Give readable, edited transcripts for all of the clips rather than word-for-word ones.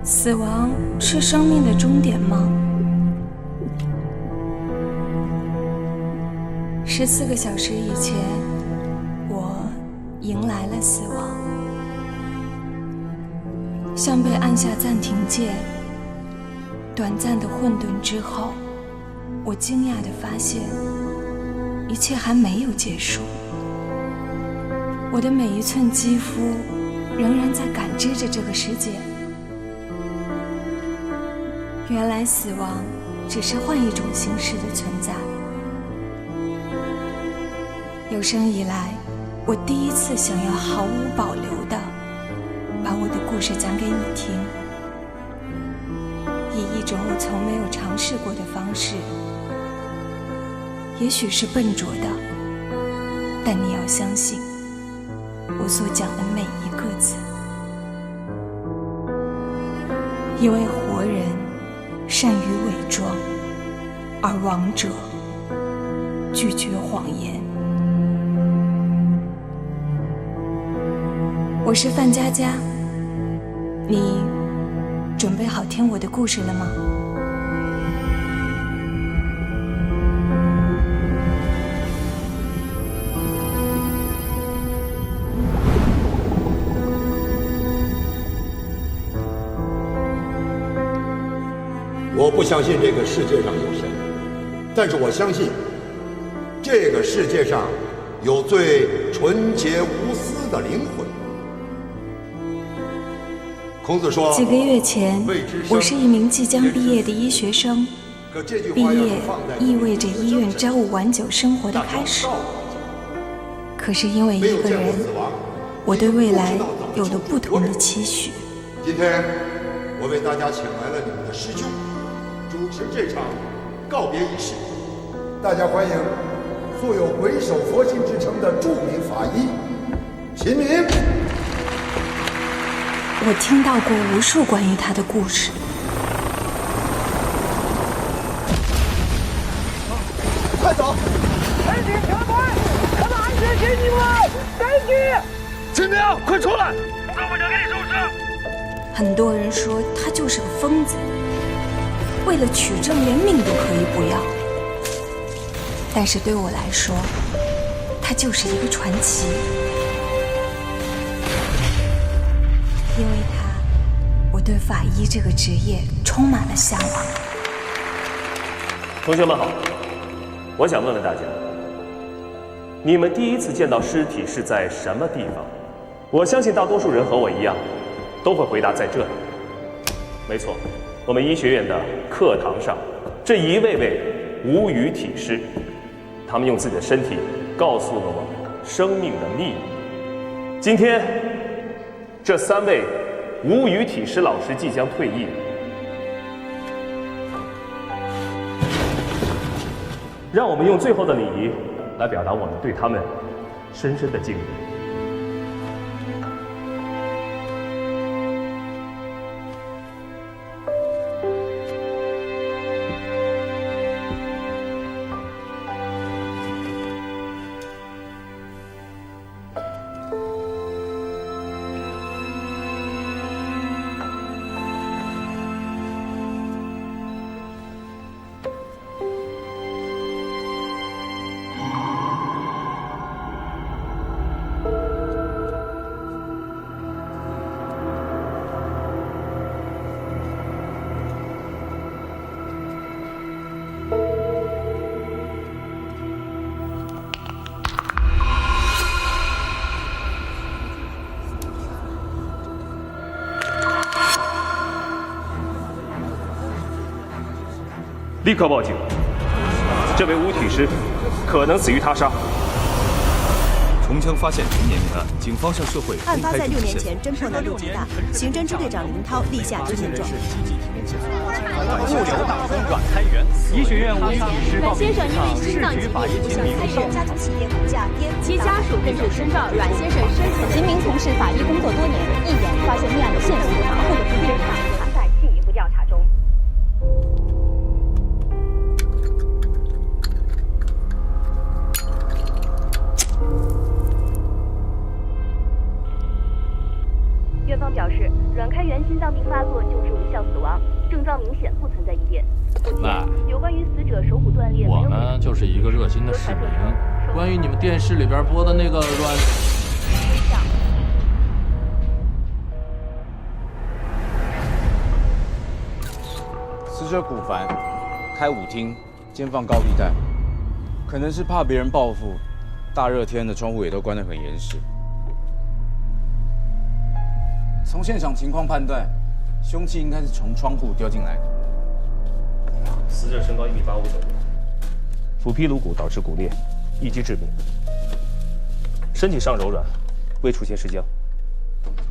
死亡是生命的终点吗？14个小时以前，我迎来了死亡，像被按下暂停键。短暂的混沌之后，我惊讶地发现，一切还没有结束。我的每一寸肌肤仍然在感知着这个世界。原来死亡只是换一种形式的存在。有生以来，我第一次想要毫无保留地把我的故事讲给你听，以一种我从没有尝试过的方式。也许是笨拙的，但你要相信我所讲的每一个字。因为活人善于伪装，而亡者拒绝谎言。我是范佳佳，你准备好听我的故事了吗？我不相信这个世界上有神，但是我相信这个世界上有最纯洁无私的灵魂。孔子说，几个月前，我是一名即将毕业的医学生。毕业意味着医院朝五晚九生活的开始。可是因为一个人，我对未来有了不同的期许。今天我为大家请来了你们的师兄，主持这场告别仪式。大家欢迎素有鬼手佛心之称的著名法医秦明。我听到过无数关于他的故事。快走！赶紧全快！他们安全给你们！赶紧！秦明，快出来！让部长给你收尸。很多人说他就是个疯子，为了取证连命都可以不要。但是对我来说，他就是一个传奇。因为他，我对法医这个职业充满了向往。同学们好，我想问问大家，你们第一次见到尸体是在什么地方？我相信大多数人和我一样，都会回答在这里。没错，我们医学院的课堂上，这一位位无语体师，他们用自己的身体告诉了我们生命的秘密。今天，这3位无语体师老师即将退役，让我们用最后的礼仪来表达我们对他们深深的敬意。立刻报警！这位无体师可能死于他杀。重枪发现陈年命案，警方向社会案发在6年前，侦破难度极大。刑侦支队长林涛立下致命状。物流大宗软开源，医学院无语体师告别场，市局法医秦明家族企业股价跌，其家属根据申报，阮先生生前秦明从事法医工作多年，一眼发现命案的线索，或者是病人还在进一步调查中。院方表示，阮开元心脏病发作，救治无效死亡，症状明显，不存在疑点。那有关于死者手骨断裂，我呢就是一个热心的市民。关于你们电视里边播的那个阮，死者骨繁，开舞厅，兼放高利贷，可能是怕别人报复。大热天的，窗户也都关得很严实。从现场情况判断，凶器应该是从窗户掉进来的。死者身高1.85米左右，斧劈颅骨导致骨裂，一击致命。身体尚柔软，未出现尸僵。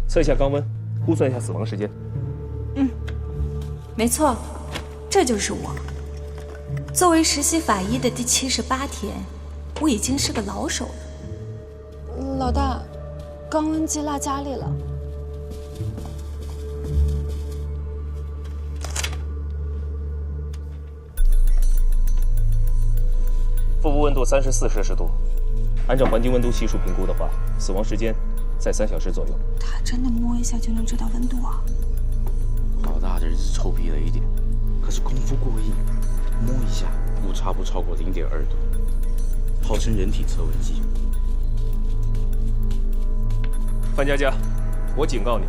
测一下肛温，估算一下死亡时间。没错，这就是我。作为实习法医的第78天，我已经是个老手了。老大，肛温计落家里了。腹部温度34摄氏度，按照环境温度系数评估的话，死亡时间在3小时左右。他真的摸一下就能知道温度啊？老大的人是臭屁了一点，可是功夫过硬，摸一下误差不超过0.2度，号称人体测温计。范佳佳，我警告你，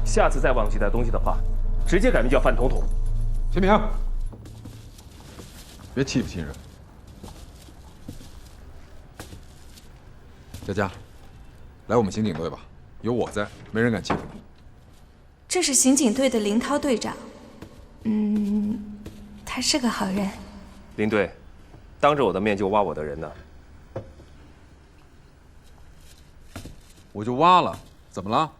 下次再忘记带东西的话，直接改名叫范统统。秦明，别欺负新人。佳佳，来我们刑警队吧，有我在，没人敢欺负你。这是刑警队的林涛队长，他是个好人。林队，当着我的面就挖我的人呢？我就挖了，怎么了？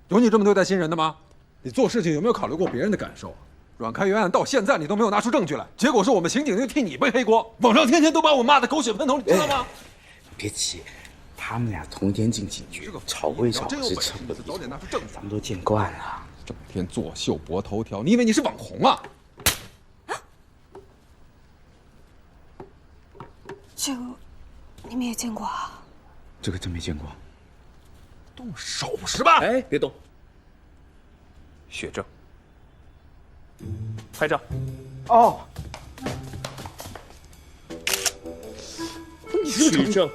有你这么对待新人的吗？你做事情有没有考虑过别人的感受？阮开元案到现在你都没有拿出证据来，结果是我们刑警队替你背黑锅，网上天天都把我骂得狗血喷头，你知道吗？别急，他们俩同一天进警局，吵归吵，是成不早点拿出证据，咱们都见惯了。整天作秀博头条，你以为你是网红啊？这个你们也见过啊？这个真没见过。动手是吧？哎，别动。血证。拍照。哦。取证。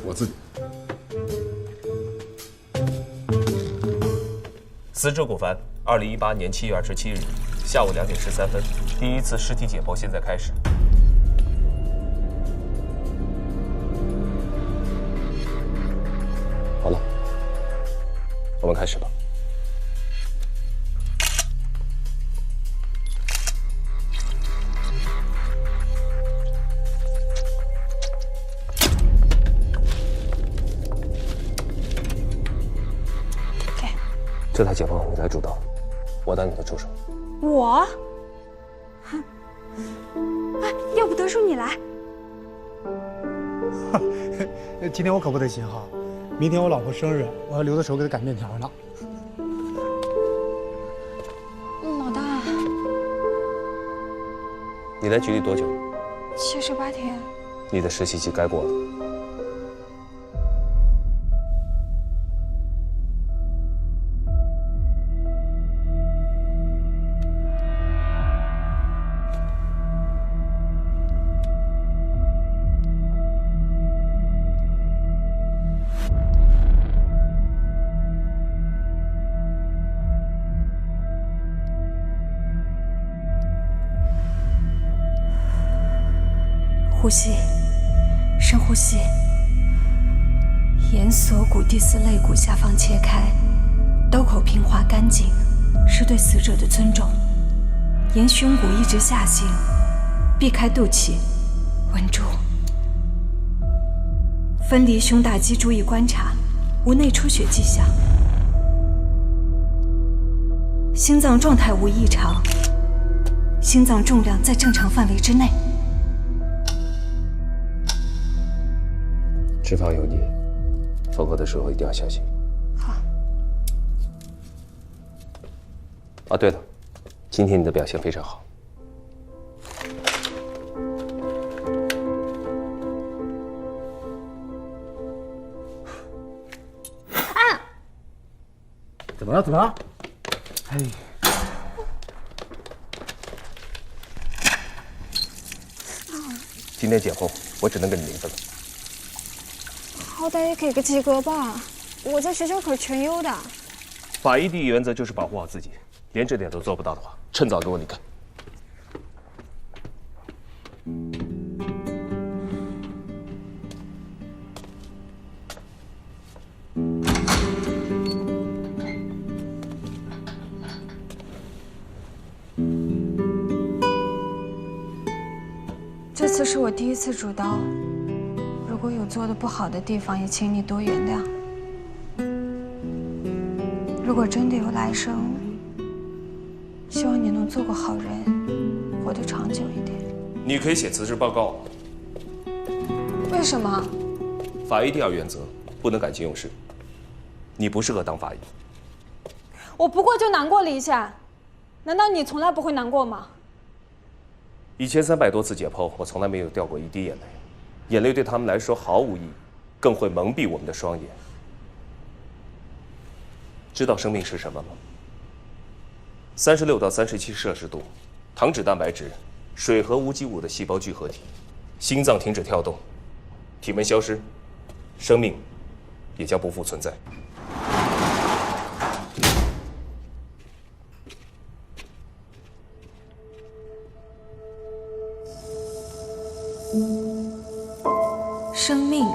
我自己。死者骨繁，2018年7月27日下午2点13分，第一次尸体解剖现在开始。好了，我们开始吧。这台解剖你来主导，我当你的助手。我？哎，要不德叔你来？今天我可不得行哈，明天我老婆生日，我要留着手给她擀面条呢。老大，你来局里多久？78天。你的实习期该过了。呼吸，深呼吸。沿锁骨第4肋骨下方切开，刀口平滑干净，是对死者的尊重。沿胸骨一直下行，避开肚脐，稳住。分离胸大肌，注意观察，无内出血迹象。心脏状态无异常，心脏重量在正常范围之内。脂肪有你，缝合的时候一定要小心。好。啊，对了，今天你的表现非常好。么了？怎么了？哎，今天解剖，我只能给你0分了。好歹也给个及格吧，我在学校可是全优的。法医第一原则就是保护好自己，连这点都做不到的话，趁早给我离开。这次是我第一次主刀，如果有做的不好的地方，也请你多原谅。如果真的有来生，希望你能做个好人，活得长久一点。你可以写辞职报告。为什么？法医第2原则，不能感情用事。你不适合当法医。我不过就难过了一下，难道你从来不会难过吗1300多次解剖，我从来没有掉过一滴眼泪，眼泪对他们来说毫无意义，更会蒙蔽我们的双眼。知道生命是什么吗？36到37摄氏度，糖脂蛋白质、水和无机物的细胞聚合体，心脏停止跳动，体温消失，生命也将不复存在。生命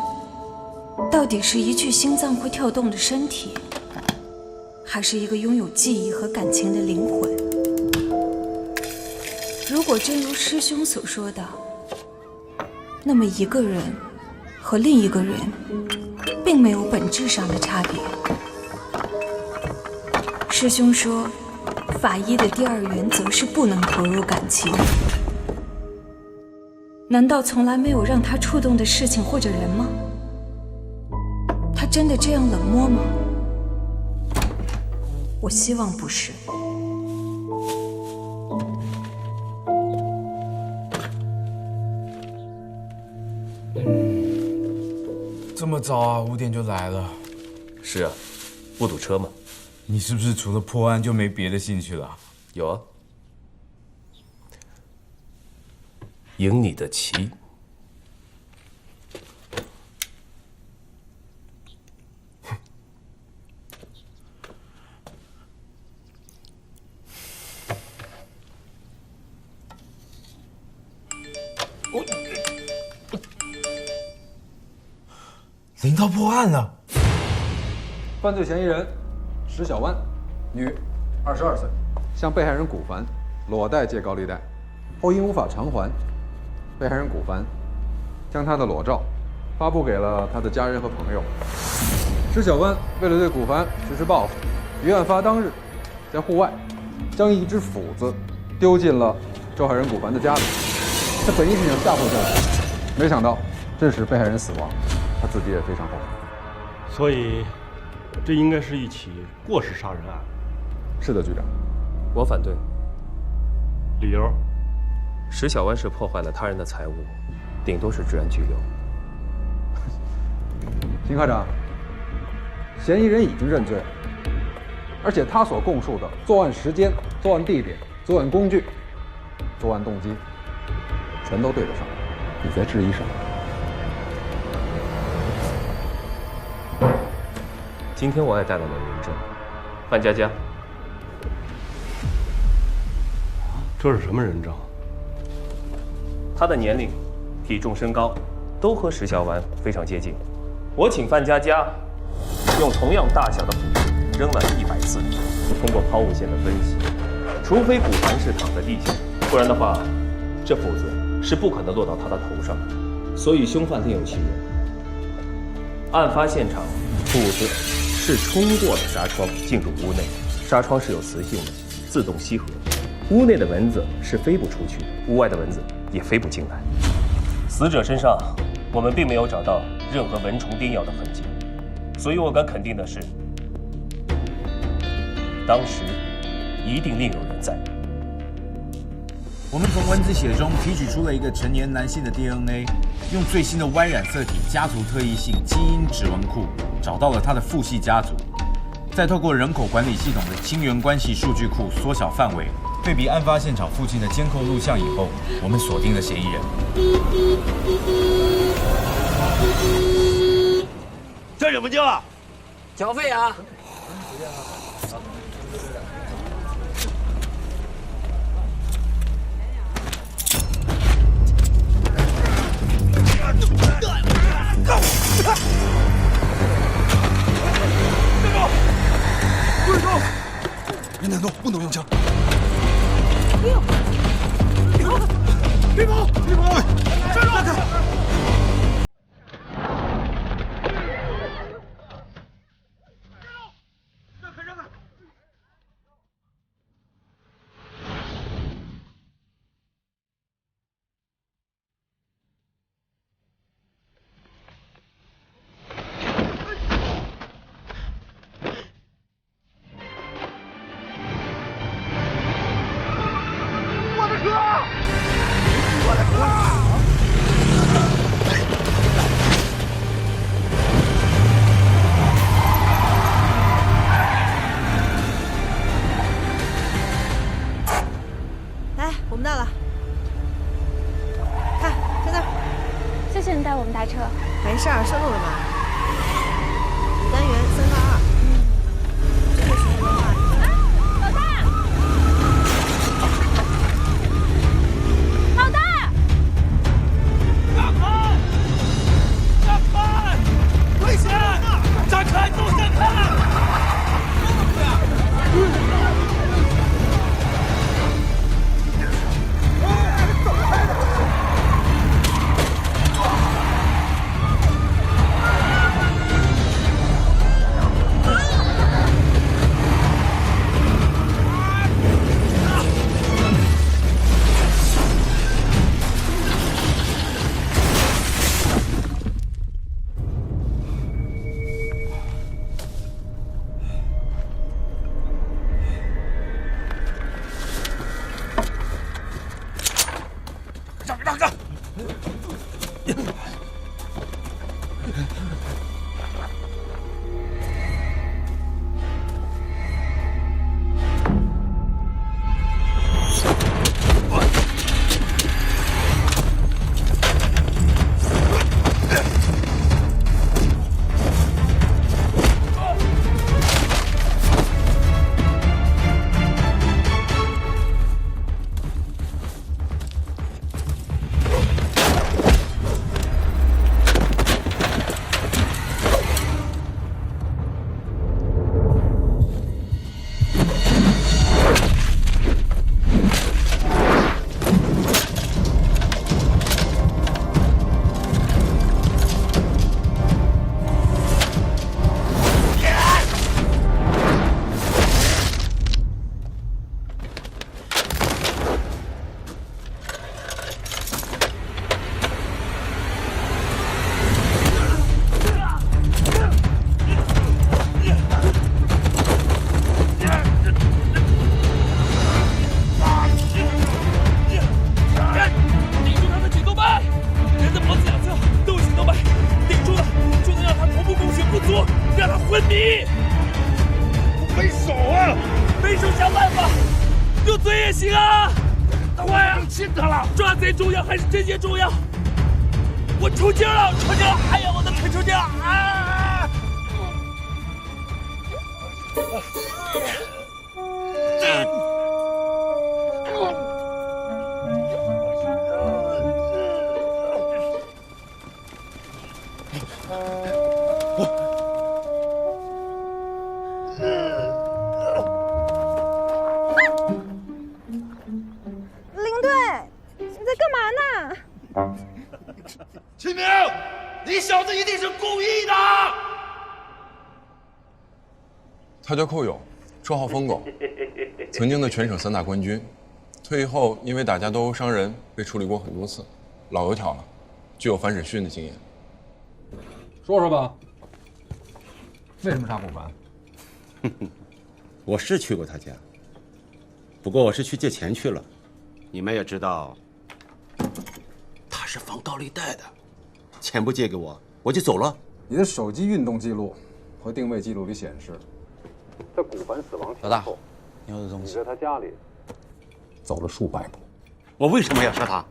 到底是一具心脏会跳动的身体，还是一个拥有记忆和感情的灵魂？如果真如师兄所说的，那么一个人和另一个人并没有本质上的差别。师兄说，法医的第2原则是不能投入感情。难道从来没有让他触动的事情或者人吗？他真的这样冷漠吗？我希望不是。这么早啊，5点就来了。是啊，不堵车吗？你是不是除了破案就没别的兴趣了？有啊。赢你的棋。林涛破案了。犯罪嫌疑人石小湾，女，22岁，向被害人古凡裸贷借高利贷，后因无法偿还，被害人古凡将他的裸照发布给了他的家人和朋友。石小湾为了对古凡实施报复，于案发当日在户外将一只斧子丢进了受害人古凡的家里。他本意是想吓唬这人，没想到致使被害人死亡，他自己也非常后悔。所以，这应该是一起过失杀人案。是的，局长。我反对。理由？石小湾是破坏了他人的财物，顶多是治安拘留。邢科长，嫌疑人已经认罪了，而且他所供述的作案时间、作案地点、作案工具、作案动机，全都对得上。你在质疑什么？今天我也带来了人证，范佳佳。这是什么人证？他的年龄、体重、身高都和石小湾非常接近。我请范佳佳用同样大小的斧子扔了100次，通过抛物线的分析，除非古凡是躺在地下，不然的话，这斧子是不可能落到他的头上的。所以凶犯另有其人。案发现场，斧子是冲过了纱窗进入屋内，纱窗是有磁性的，自动吸合。屋内的蚊子是飞不出去的，屋外的蚊子也飞不进来。死者身上，我们并没有找到任何蚊虫叮咬的痕迹，所以我敢肯定的是，当时一定另有人在。我们从蚊子血中提取出了一个成年男性的 DNA， 用最新的 Y 染色体家族特异性基因指纹库找到了他的父系家族。再透过人口管理系统的亲缘关系数据库缩小范围，对比案发现场附近的监控录像以后，我们锁定了嫌疑人。这怎么交啊？缴费啊！别难动，不能用枪。别跑！别跑！站住！让开！来，我们到了。看，在那儿。谢谢你带我们搭车。没事儿，顺路的嘛。单元382。这个时间的话，老大！老大！让开！让开！危险！站开！给我站开！让！重要还是针线重要？我抽筋了，哎呀，我的腿抽筋了啊！领队，你在干嘛呢？秦明，你小子一定是故意的！他叫寇勇，绰号疯狗，曾经的全省3大冠军，退役后因为打架斗殴伤人，被处理过很多次，老油条了，具有反审讯的经验。说说吧，为什么杀古凡？我是去过他家，不过我是去借钱去了。你们也知道，他是放高利贷的，钱不借给我，我就走了。你的手机运动记录和定位记录里显示，在古凡死亡老大后，你有的东西。你在他家里走了数百步。我为什么要杀他？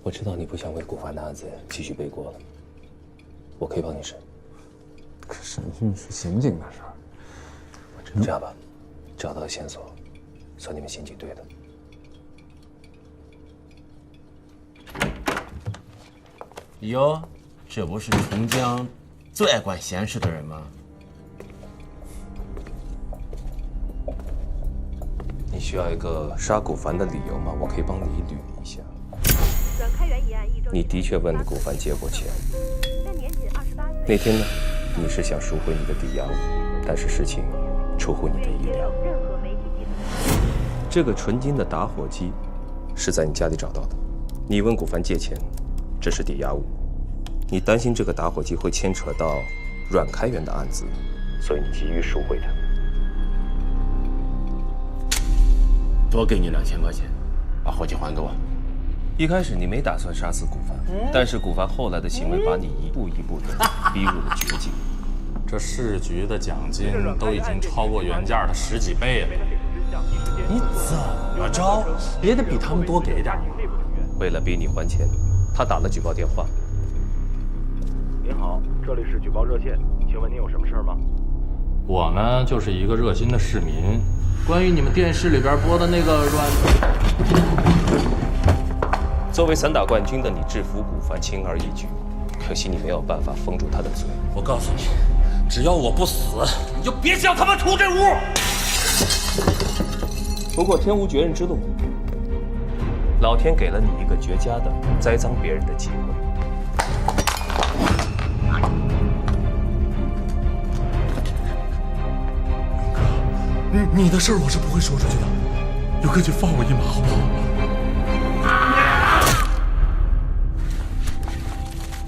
我知道你不想为古凡的案子继续背锅了，我可以帮你审。可审讯是刑警的事儿。这样吧，找到线索，算你们刑警队的。哟，这不是琼江最爱管闲事的人吗？你需要一个杀古凡的理由吗？我可以帮你捋一下。阮开元一案一周。你的确问了古凡借过钱。但年仅28岁。那天呢，你是想赎回你的抵押物，但是事情出乎你的意料。这个纯金的打火机是在你家里找到的。你问古凡借钱，这是抵押物。你担心这个打火机会牵扯到阮开元的案子，所以你急于赎回它。多给你2000块钱，把火机还给我。一开始你没打算杀死古凡，但是古凡后来的行为把你一步一步的逼入了绝境。这市局的奖金都已经超过原价的10几倍了，你怎么着也得比他们多给点。为了逼你还钱，他打了举报电话。您好，这里是举报热线，请问您有什么事吗？我呢，就是一个热心的市民。关于你们电视里边播的那个作为散打冠军的你制服古凡轻而易举，可惜你没有办法封住他的嘴。我告诉你，只要我不死，你就别想他妈出这屋。不过天无绝人之路，老天给了你一个绝佳的栽赃别人的机会。你的事儿我是不会说出去的，有哥就放我一马好不好？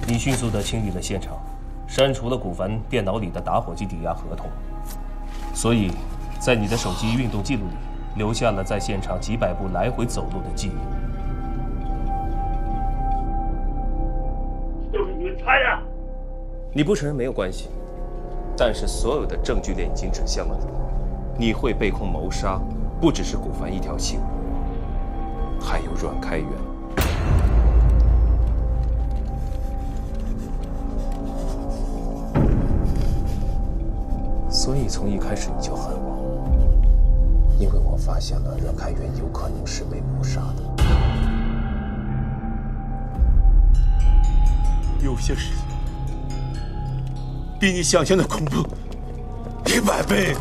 你迅速地清理了现场，删除了古凡电脑里的打火机抵押合同，所以，在你的手机运动记录里留下了在现场几百步来回走路的记录。都是你们猜的！你不承认没有关系，但是所有的证据链已经指向了你。你会被控谋杀，不只是古凡一条心，还有阮开元。所以从一开始你就恨我，因为我发现了阮开元有可能是被谋杀的。有些事情比你想象的恐怖100倍。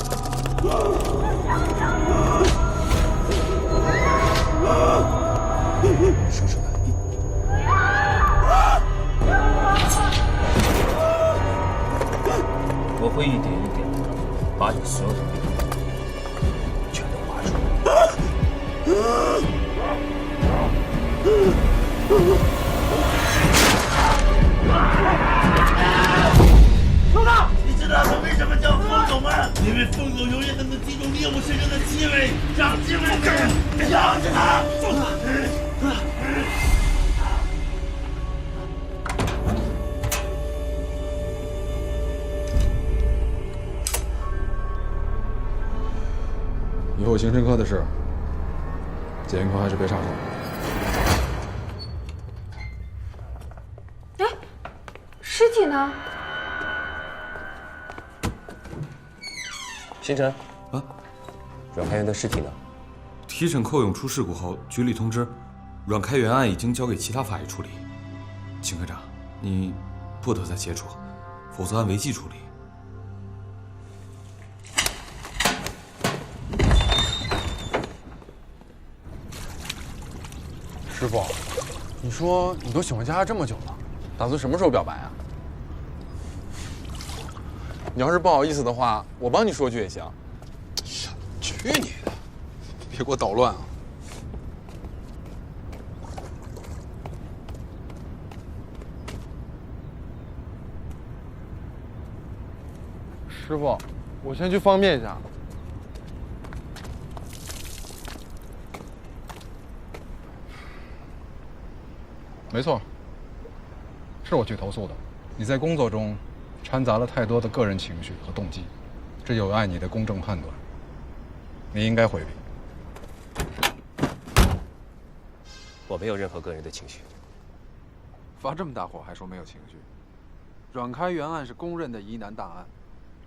说出来。我会一点一点的把你所有的秘密全都挖出来。老大，你知道他为什么叫疯狗吗？因为疯狗永远都能记住猎物身上的气味，让气味咬着它。以后刑侦科的事，检验科还是别插手。哎，尸体呢？星辰，阮开元的尸体呢？提审寇勇出事故后，局里通知，阮开元案已经交给其他法医处理。秦科长，你不得再接触，否则按违纪处理。师傅，你说你都喜欢佳佳这么久了，打算什么时候表白啊？你要是不好意思的话，我帮你说句也行。去你的！别给我捣乱啊！师傅，我先去方便一下。没错，是我去投诉的。你在工作中掺杂了太多的个人情绪和动机，这有碍你的公正判断。你应该回避。我没有任何个人的情绪。发这么大火还说没有情绪？阮开元案是公认的疑难大案，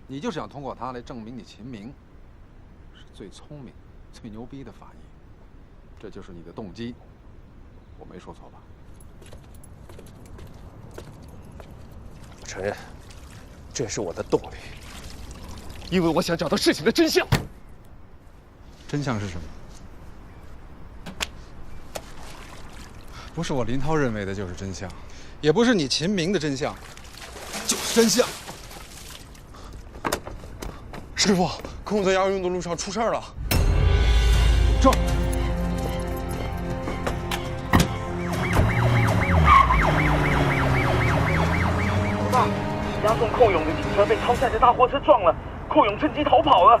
你就是想通过它来证明你秦明是最聪明、最牛逼的法医，这就是你的动机。我没说错吧？我承认，这是我的动力，因为我想找到事情的真相。真相是什么？不是我林涛认为的就是真相，也不是你秦明的真相，就是真相。师傅，空泽崖用的路上出事了。这。老大，押送寇勇的警车被超载的大货车撞了，寇勇趁机逃跑了。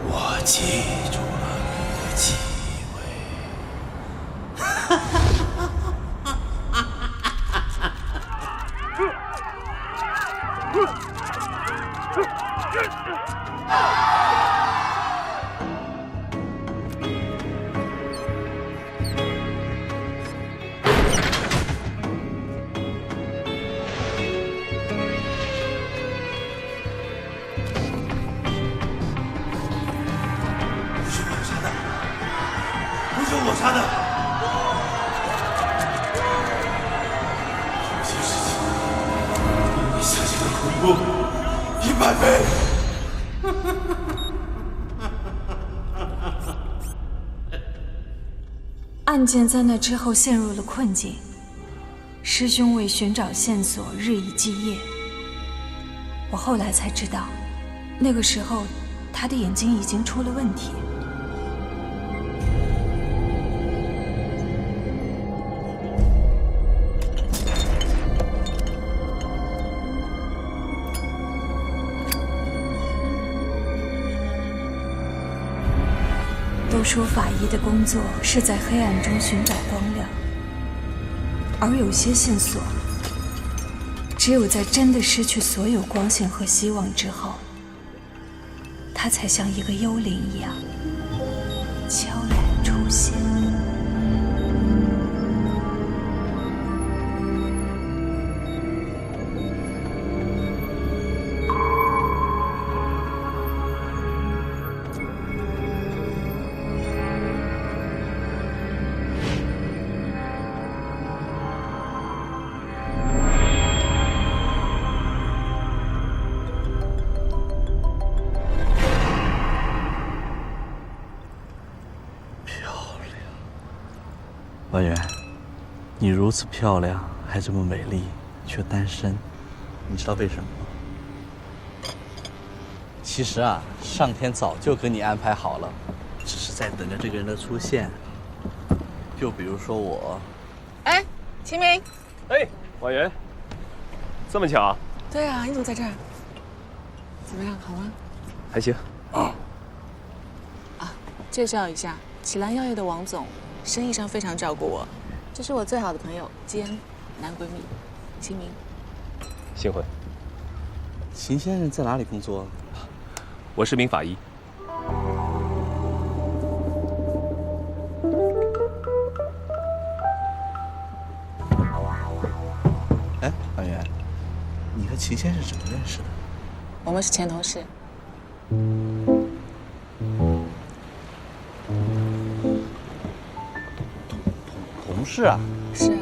我记住了你的气案件在那之后陷入了困境，师兄为寻找线索日以继夜。我后来才知道，那个时候他的眼睛已经出了问题。都说法医的工作是在黑暗中寻找光亮，而有些线索，只有在真的失去所有光线和希望之后，它才像一个幽灵一样悄然出现。婉媛，你如此漂亮，还这么美丽，却单身，你知道为什么吗？其实啊，上天早就给你安排好了，只是在等着这个人的出现。就比如说我。哎，秦明。哎，婉媛，这么巧啊？对啊，你怎么在这儿？怎么样，好吗？还行。介绍一下，启兰药业的王总。生意上非常照顾我，这是我最好的朋友兼男闺蜜，秦明。幸会。秦先生在哪里工作？我是名法医。哎，婉媛，你和秦先生怎么认识的？我们是前同事。同事啊？是啊。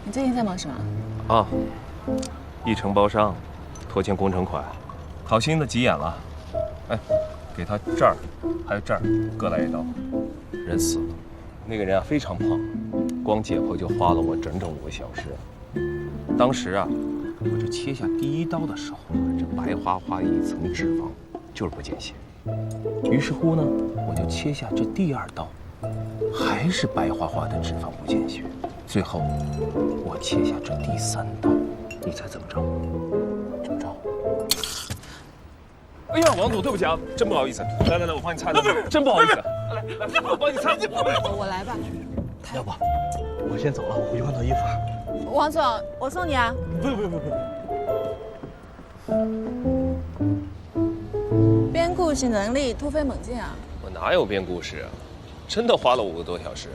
你最近在忙什么？啊，一承包商拖欠工程款，好心的急眼了。哎，给他这儿还有这儿各来一刀，人死了。那个人啊非常胖，光解剖就花了我整整5个小时。当时啊，我这切下第1刀的时候，这白花花一层脂肪就是不见血。于是乎呢，我就切下这第2刀。还是白花花的脂肪不见血，最后我切下这第3刀，你猜怎么着？怎么着？哎呀，王总，对不起啊，真不好意思。来，我帮你擦。不是，真不好意思。来，我帮你擦。我来吧。要不，我先走了，我回去换套衣服。王总，我送你啊。不。编故事能力突飞猛进啊！我哪有编故事啊？真的花了5个多小时。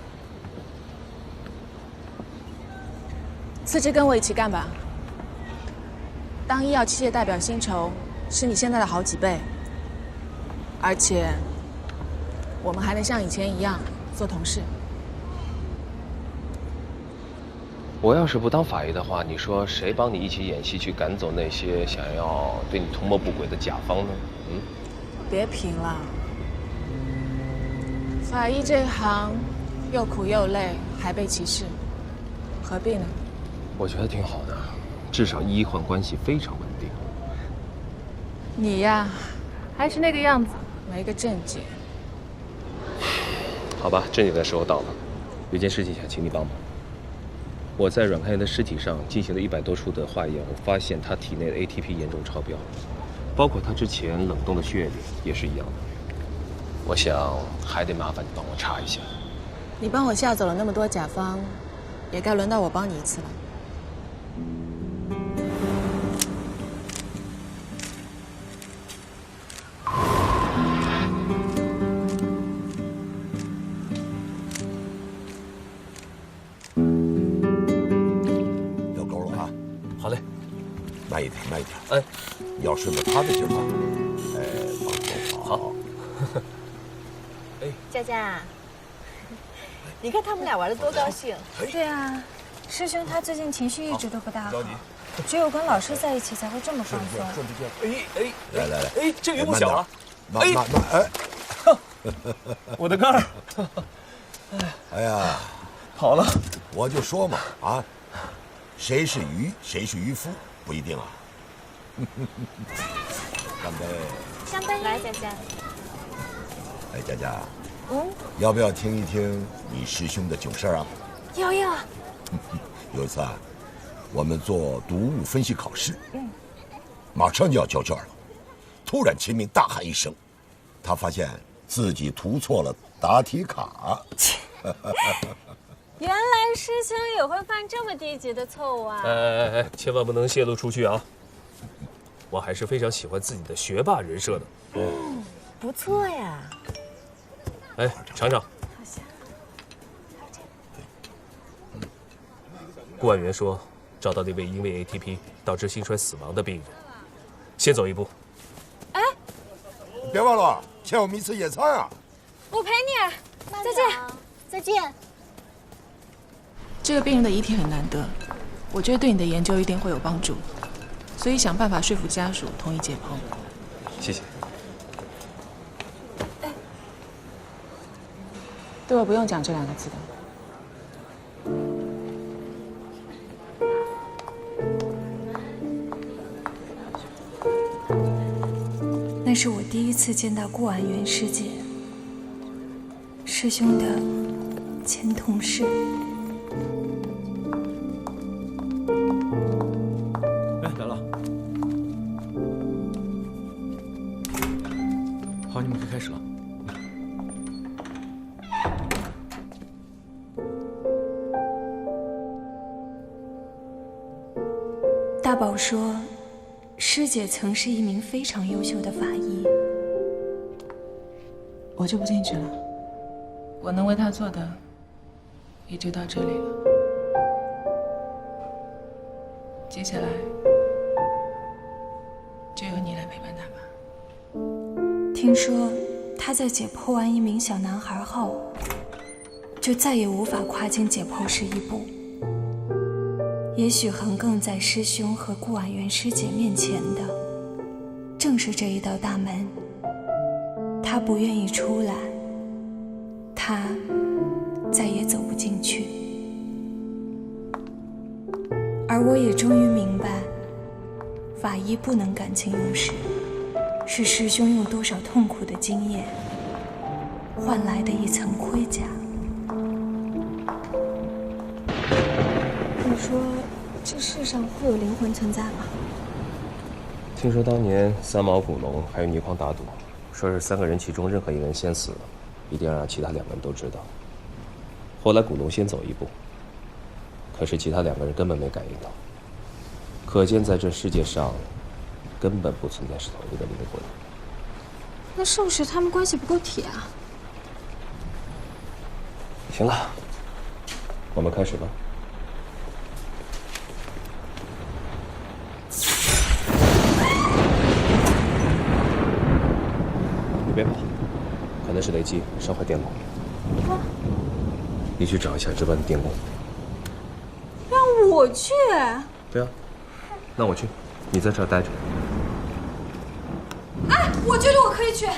辞职跟我一起干吧。当医药器械代表薪酬是你现在的好几倍，而且我们还能像以前一样做同事。我要是不当法医的话，你说谁帮你一起演戏去赶走那些想要对你图谋不轨的甲方呢？别贫了，法医这行又苦又累，还被歧视，何必呢？我觉得挺好的，至少医患关系非常稳定。你呀，还是那个样子，没个正经。好吧，正经的时候到了，有件事情想请你帮忙。我在阮开元的尸体上进行了100多处的化验，我发现他体内的 ATP 严重超标，包括他之前冷冻的血液里也是一样的。我想还得麻烦你帮我查一下。你帮我吓走了那么多甲方，也该轮到我帮你一次了。慢一点。哎，要顺着他的劲儿放。放松好。哎，佳佳，你看他们俩玩得多高兴。对啊，师兄他最近情绪一直都不大好，只有跟老师在一起才会这么放松。来，哎，这鱼不小了。慢，哎，我的杆儿。哎呀，好了，我就说嘛，啊，谁是鱼，谁是渔夫。不一定啊！干杯！干杯！来，佳佳。哎，佳佳，要不要听一听你师兄的囧事啊？要。有一次啊，我们做毒物分析考试，马上就要交卷了，突然秦明大喊一声，他发现自己涂错了答题卡。原来师兄也会犯这么低级的错误啊！哎，千万不能泄露出去啊！我还是非常喜欢自己的学霸人设的。不错呀。哎，尝尝。顾婉元说，找到那位因为 ATP 导致心衰死亡的病人，先走一步。哎，别忘了欠我们一次野餐啊！我陪你。再见。再见。这个病人的遗体很难得，我觉得对你的研究一定会有帮助，所以想办法说服家属同意解剖。谢谢。对我不用讲这2个字的。那是我第一次见到顾婉元师姐，师兄的前同事。来了。好，你们可以开始了。大宝说，师姐曾是一名非常优秀的法医。我就不进去了，我能为他做的也就到这里了。接下来就由你来陪伴他吧。听说他在解剖完一名小男孩后，就再也无法跨进解剖室一步。也许横亘在师兄和顾婉元师姐面前的，正是这一道大门。他不愿意出来，他再也走不进去。而我也终于明白，法医不能感情用事，是师兄用多少痛苦的经验换来的一层盔甲。你说这世上会有灵魂存在吗？听说当年三毛、古龙还有倪匡打赌，说是3个人其中任何一个人先死，一定要让其他2个人都知道。后来古龙先走一步，可是其他2个人根本没感应到。可见在这世界上，根本不存在是同一个灵魂。那是不是他们关系不够铁啊？行了，我们开始吧。你别跑，可能是雷击烧坏电路。你去找一下值班的电工。让我去？对啊，那我去，你在这儿待着。哎，我觉得我可以去。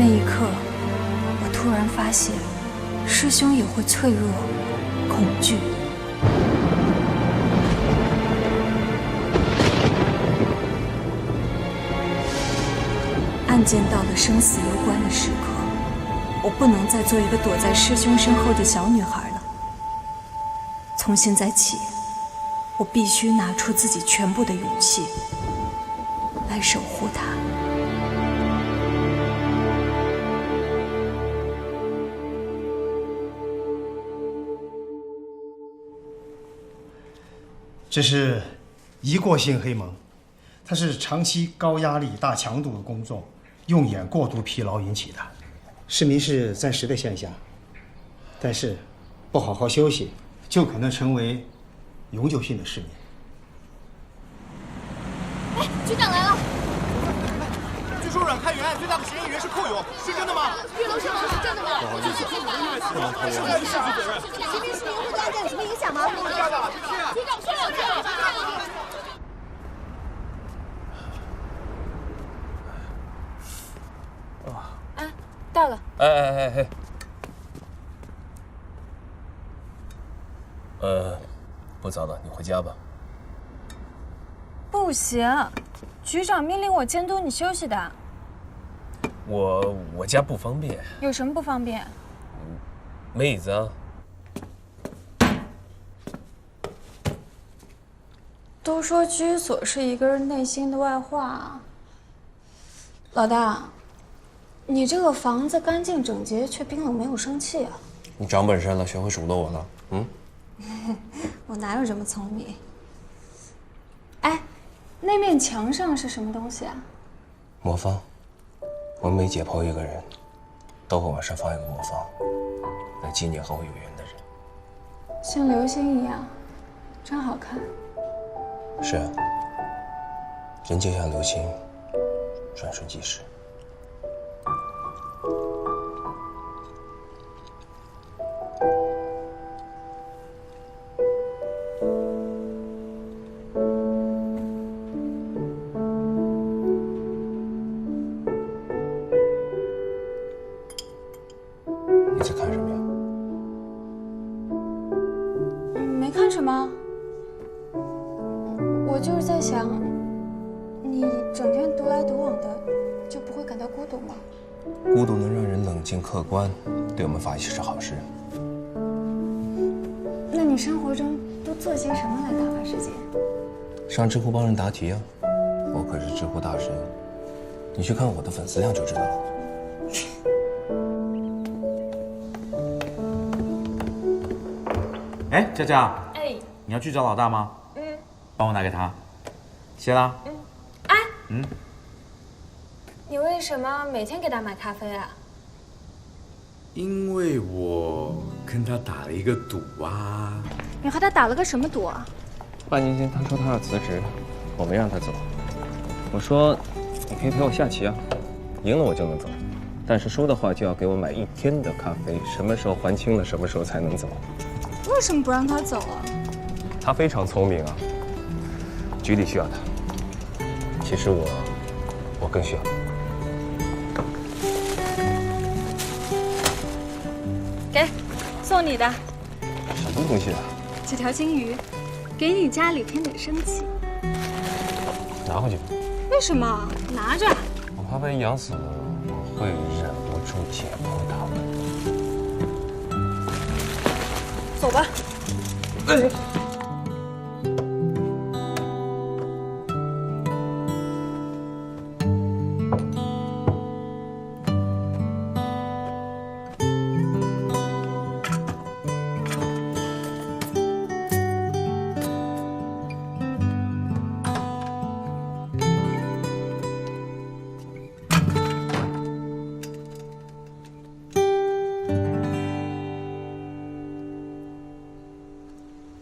那一刻，我突然发现，师兄也会脆弱、恐惧。案件到了生死攸关的时刻，我不能再做一个躲在师兄身后的小女孩了。从现在起，我必须拿出自己全部的勇气，来守护她。这是一过性黑蒙，它是长期高压力、大强度的工作，用眼过度疲劳引起的。失明是暂时的现象，但是不好好休息，就可能成为永久性的失明。哎，局长来了！据说阮开元案最大的嫌疑人是寇勇，是真的吗？玉楼上是真的吗？不好意思，不能透露。刑事失明会对案件有什么影响吗？局长说两句。啊，到了。哎，不早了，你回家吧。不行，局长命令我监督你休息的。我家不方便。有什么不方便？没椅子啊。都说居所是一个人内心的外化。老大，你这个房子干净整洁，却冰冷没有生气啊！你长本事了，学会数落我了。我哪有这么聪明？哎，那面墙上是什么东西啊？魔方。我每解剖一个人，都会往上放一个魔方，来纪念和我有缘的人。像流星一样，真好看。是啊，人就像流星，转瞬即逝。你在看什么呀？没看什么。我就是在想，你整天独来独往的，就不会感到孤独吗？孤独能让人冷静客观，对我们法医是好事。那你生活中都做些什么来打发时间？上知乎帮人答题啊，我可是知乎大神，你去看我的粉丝量就知道了。哎，佳佳，哎，你要去找老大吗？帮我拿给他。谢啦。哎，嗯，你为什么每天给他买咖啡啊？因为我跟他打了一个赌啊。你和他打了个什么赌啊？半年前他说他要辞职，我没让他走。我说你可以陪我下棋啊，赢了我就能走，但是输的话就要给我买1天的咖啡，什么时候还清了，什么时候才能走。为什么不让他走啊？他非常聪明啊，局里需要他。其实我更需要他。给，送你的。什么东西啊？几条金鱼，给你家里添点生气。拿回去。为什么？拿着。我怕被养死了，会忍不住解剖它们。走吧。哎。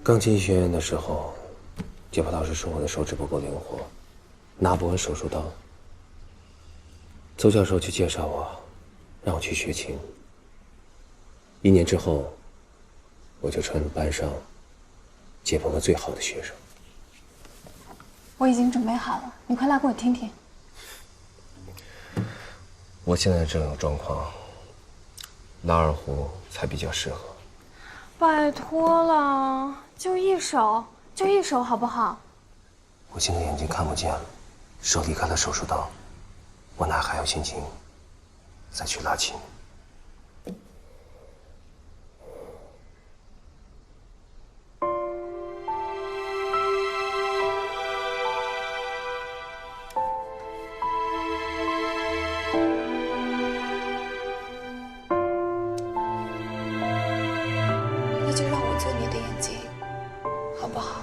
刚进医学院的时候，解剖老师说我的手指不够灵活，拿不稳手术刀。邹教授就介绍我，让我去学琴。1年之后，我就成了班上解剖的最好的学生。我已经准备好了，你快拉给我听听。我现在这种状况，拉二胡才比较适合。拜托了，就一首好不好？我现在眼睛看不见了，手离开了手术刀，我哪还有心情再去拉琴？那就让我做你的眼睛，好不好？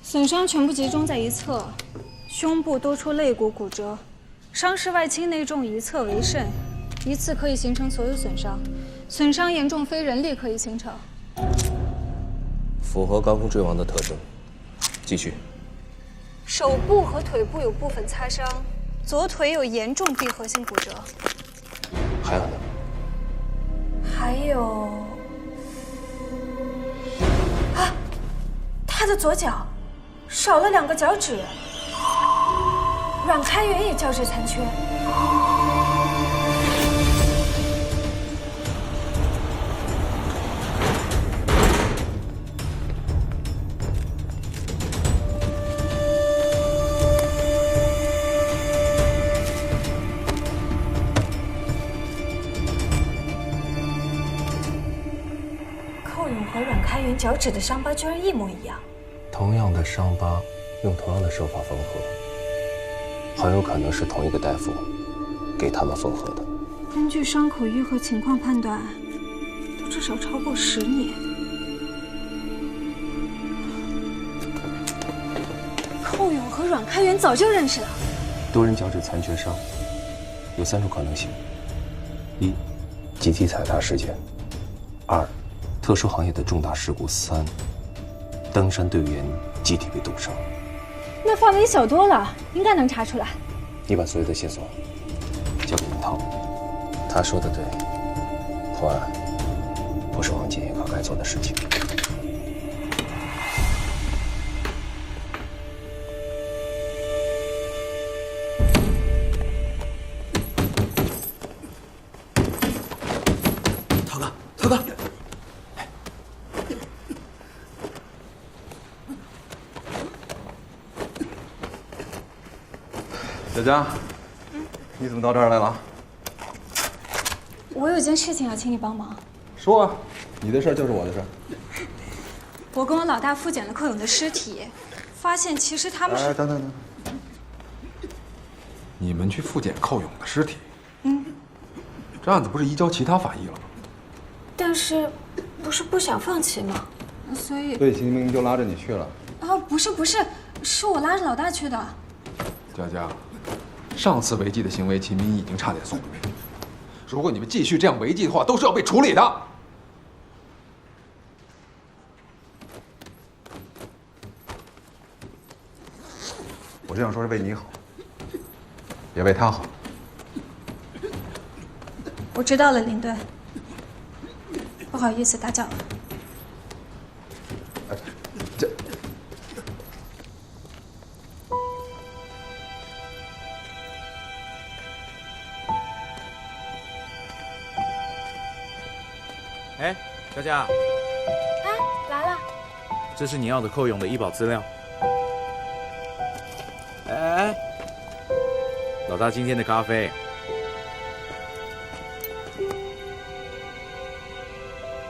损伤全部集中在一侧，胸部多处肋骨骨折，伤势外倾内重，一侧为甚，一次可以形成所有损伤，损伤严重非人力可以形成。符合高空坠亡的特征。继续。手部和腿部有部分擦伤，左腿有严重闭合性骨折。还有呢？还有啊，他的左脚少了2个脚趾，软开源也脚趾残缺。寇勇和阮开元脚趾的伤疤居然一模一样。同样的伤疤，用同样的手法缝合，很有可能是同一个大夫给他们缝合的。根据伤口愈合情况判断，都至少超过10年。寇勇和阮开元早就认识了。多人脚趾残缺伤有3种可能性：一，集体踩踏事件；二，特殊行业的重大事故；三，登山队员集体被冻伤。那范围小多了，应该能查出来。你把所有的线索交给林涛，他说的对，破案不是王建业该做的事情。涛哥，佳佳，你怎么到这儿来了？我有件事情要请你帮忙。说啊，你的事儿就是我的事儿。我跟我老大复检了寇勇的尸体，发现其实他们是……等，你们去复检寇勇的尸体？这案子不是移交其他法医了吗？但是，不是不想放弃吗？所以秦明就拉着你去了。啊，不是，是我拉着老大去的。佳佳，上次违纪的行为，秦明已经差点送了命。如果你们继续这样违纪的话，都是要被处理的。我这样说是为你好，也为他好。我知道了，林顿。不好意思打搅了。哎，佳佳，来了。这是你要的寇勇的医保资料。哎，老大今天的咖啡。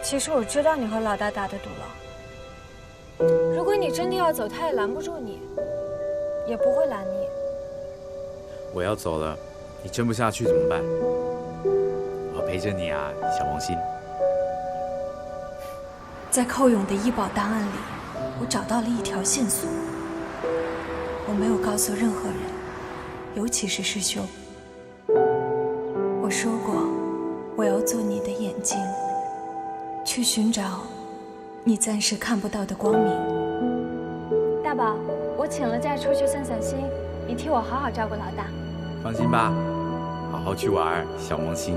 其实我知道你和老大打的赌了。如果你真的要走，他也拦不住你，也不会拦你。我要走了，你撑不下去怎么办？我陪着你啊，小王心。在寇勇的医保档案里，我找到了一条线索。我没有告诉任何人，尤其是师兄。我说过，我要做你的眼睛，去寻找你暂时看不到的光明。大宝，我我请了假出去散散心，你替我好好照顾老大。放心吧，好好去玩，小萌新。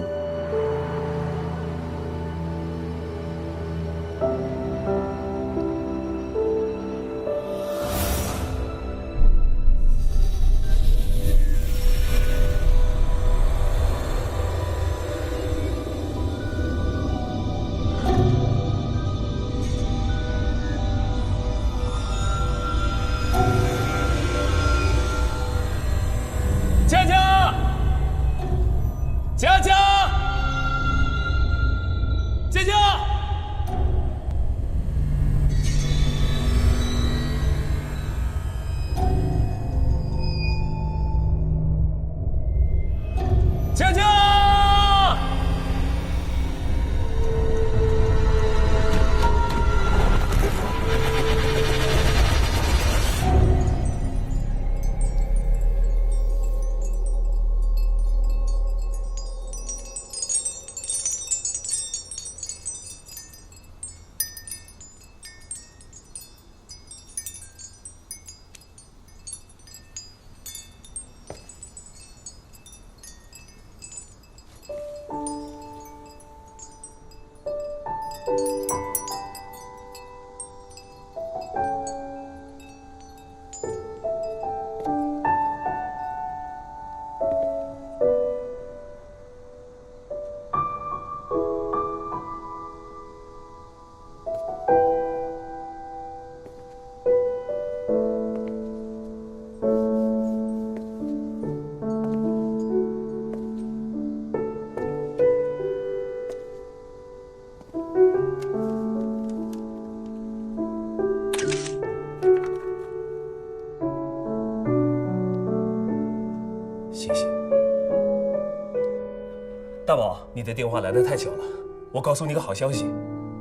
大宝，你的电话来得太巧了。我告诉你个好消息，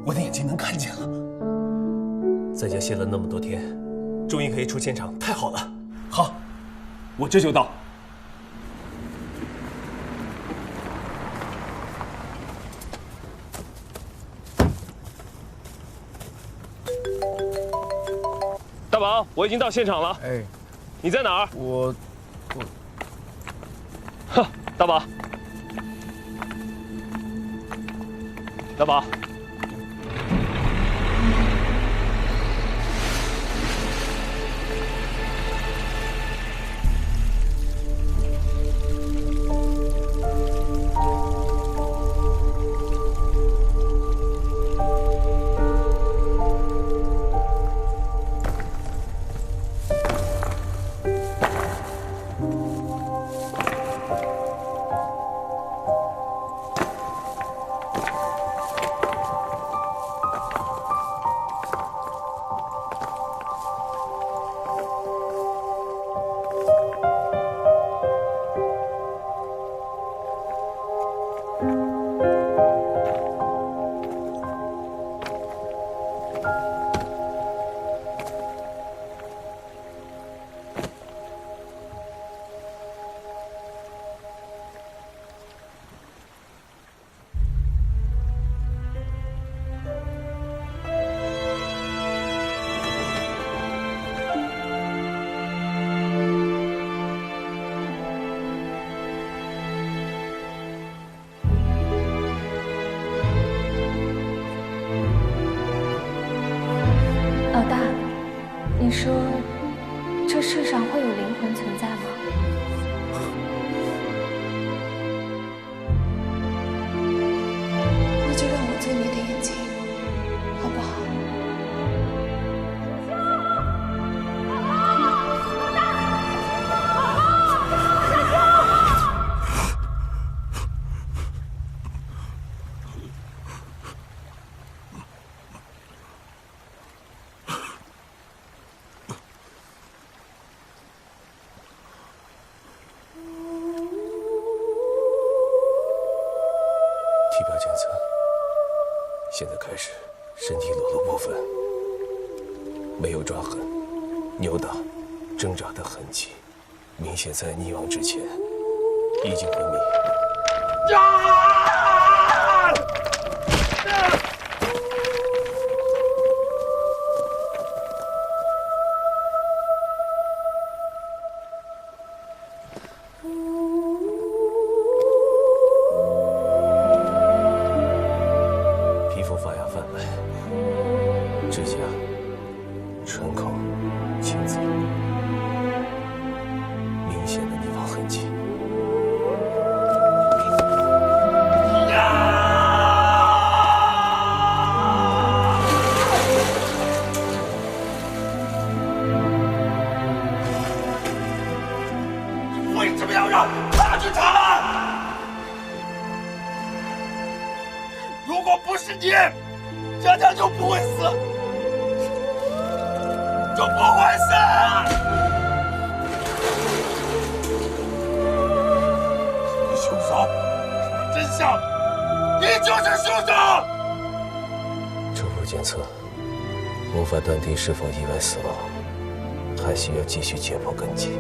我的眼睛能看见了。在家歇了那么多天，终于可以出现场，太好了。好，我这就到。大宝，我已经到现场了。哎，你在哪儿？我，哼，大宝。大宝，老大，你说这世上会有灵魂存在吗？那就让我做你的眼睛，好不好？体表检测，现在开始，身体裸露部分没有抓痕、扭打、挣扎的痕迹，明显在溺亡之前已经昏迷。指甲、唇口、青紫，明显的泥方痕迹。为什么要让他去查案？如果不是你，佳佳就不会死，就不会死。你凶手，真相，你就是凶手。初步检测无法断定是否意外死亡，还需要继续解剖根基。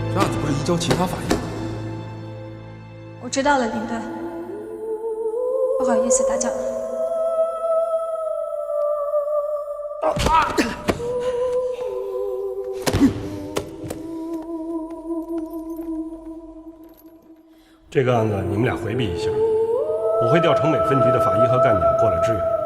这案子不是移交其他法医吗？我知道了，林顿。不好意思打搅了。这个案子你们俩回避一下，我会调城北分局的法医和干警过来支援。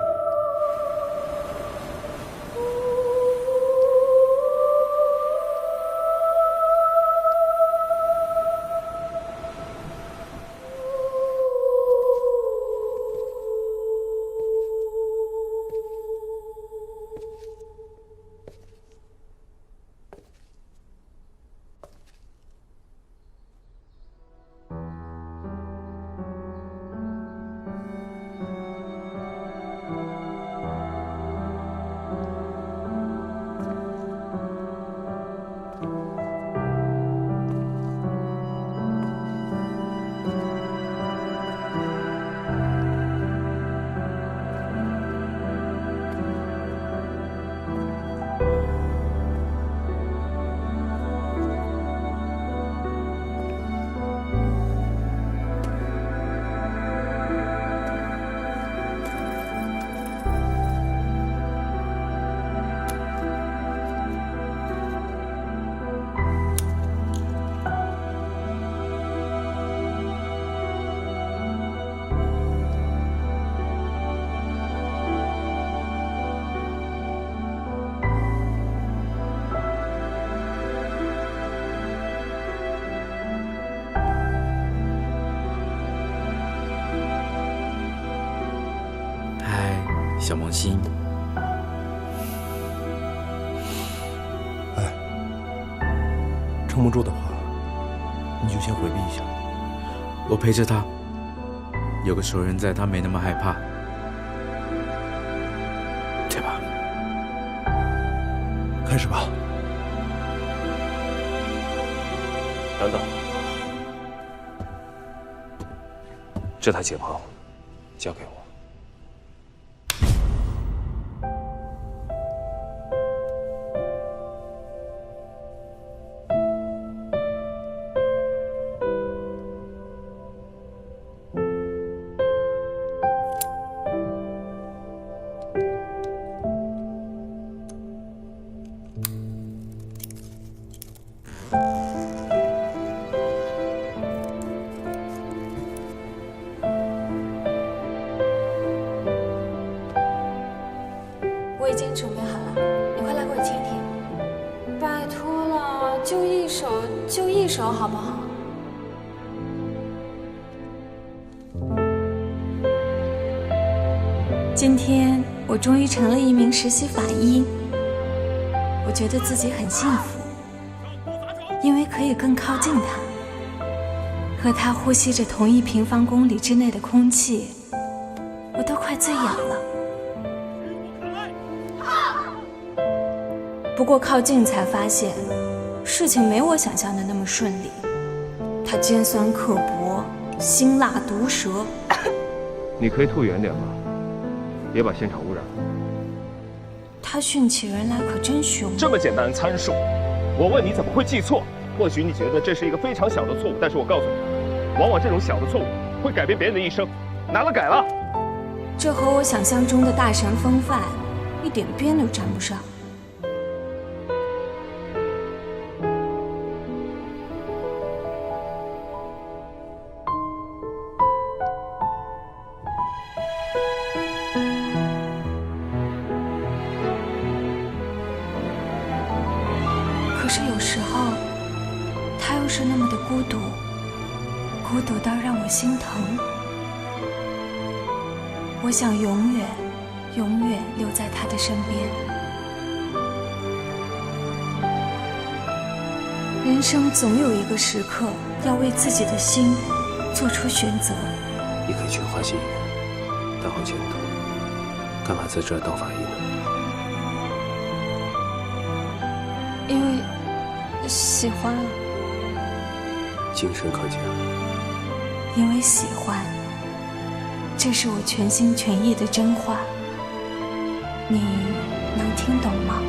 小萌新，撑不住的话，你就先回避一下。我陪着他，有个熟人在，他没那么害怕，对吧？开始吧。等等，这台解剖交给我。我已经准备好了，你快来给我听听。拜托了，就一首，好不好？今天我终于成了一名实习法医，我觉得自己很幸福，因为可以更靠近他，和他呼吸着同一平方公里之内的空气，我都快醉氧了。不过靠近才发现，事情没我想象的那么顺利。他尖酸刻薄，辛辣毒舌。你可以退远点吗？别把现场污染。他训起人来可真凶。这么简单的参数，我问你怎么会记错？或许你觉得这是一个非常小的错误，但是我告诉你，往往这种小的错误会改变别人的一生，拿了改了。这和我想象中的大神风范一点边都沾不上。可是有时候，他又是那么的孤独，孤独到让我心疼。我想永远留在他的身边。人生总有一个时刻，要为自己的心做出选择。你可以去花县医院，当好前途。干嘛在这儿当法医呢？因为喜欢啊。精神可嘉。因为喜欢。这是我全心全意的真话，你能听懂吗？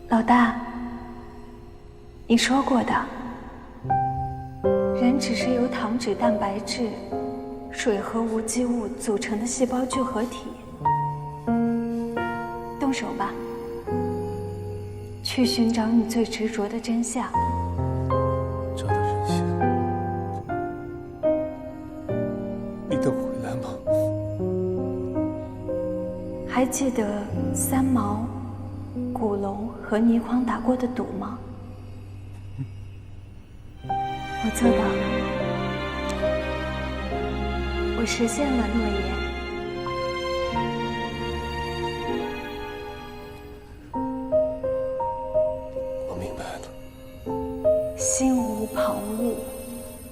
老大，你说过的，人只是由糖脂、蛋白质、水和无机物组成的细胞聚合体。动手吧，去寻找你最执着的真相。找到真相，你等回来吗？还记得三毛、古龙和倪匡打过的赌吗？我做到了，我实现了诺言。我明白了。心无旁骛，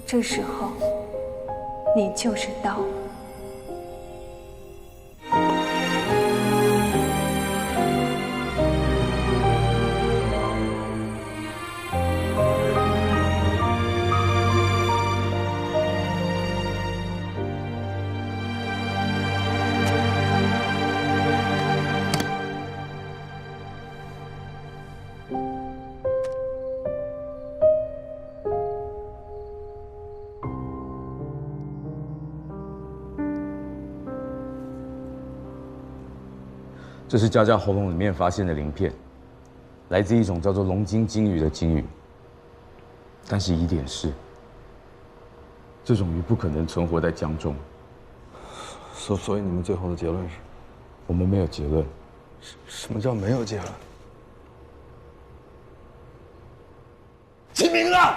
这时候你就是刀。这是佳佳喉咙里面发现的鳞片，来自一种叫做龙筋鲸鱼的鲸鱼。但是疑点是，这种鱼不可能存活在江中。所以你们最后的结论是？我们没有结论。什么叫没有结论？清明了，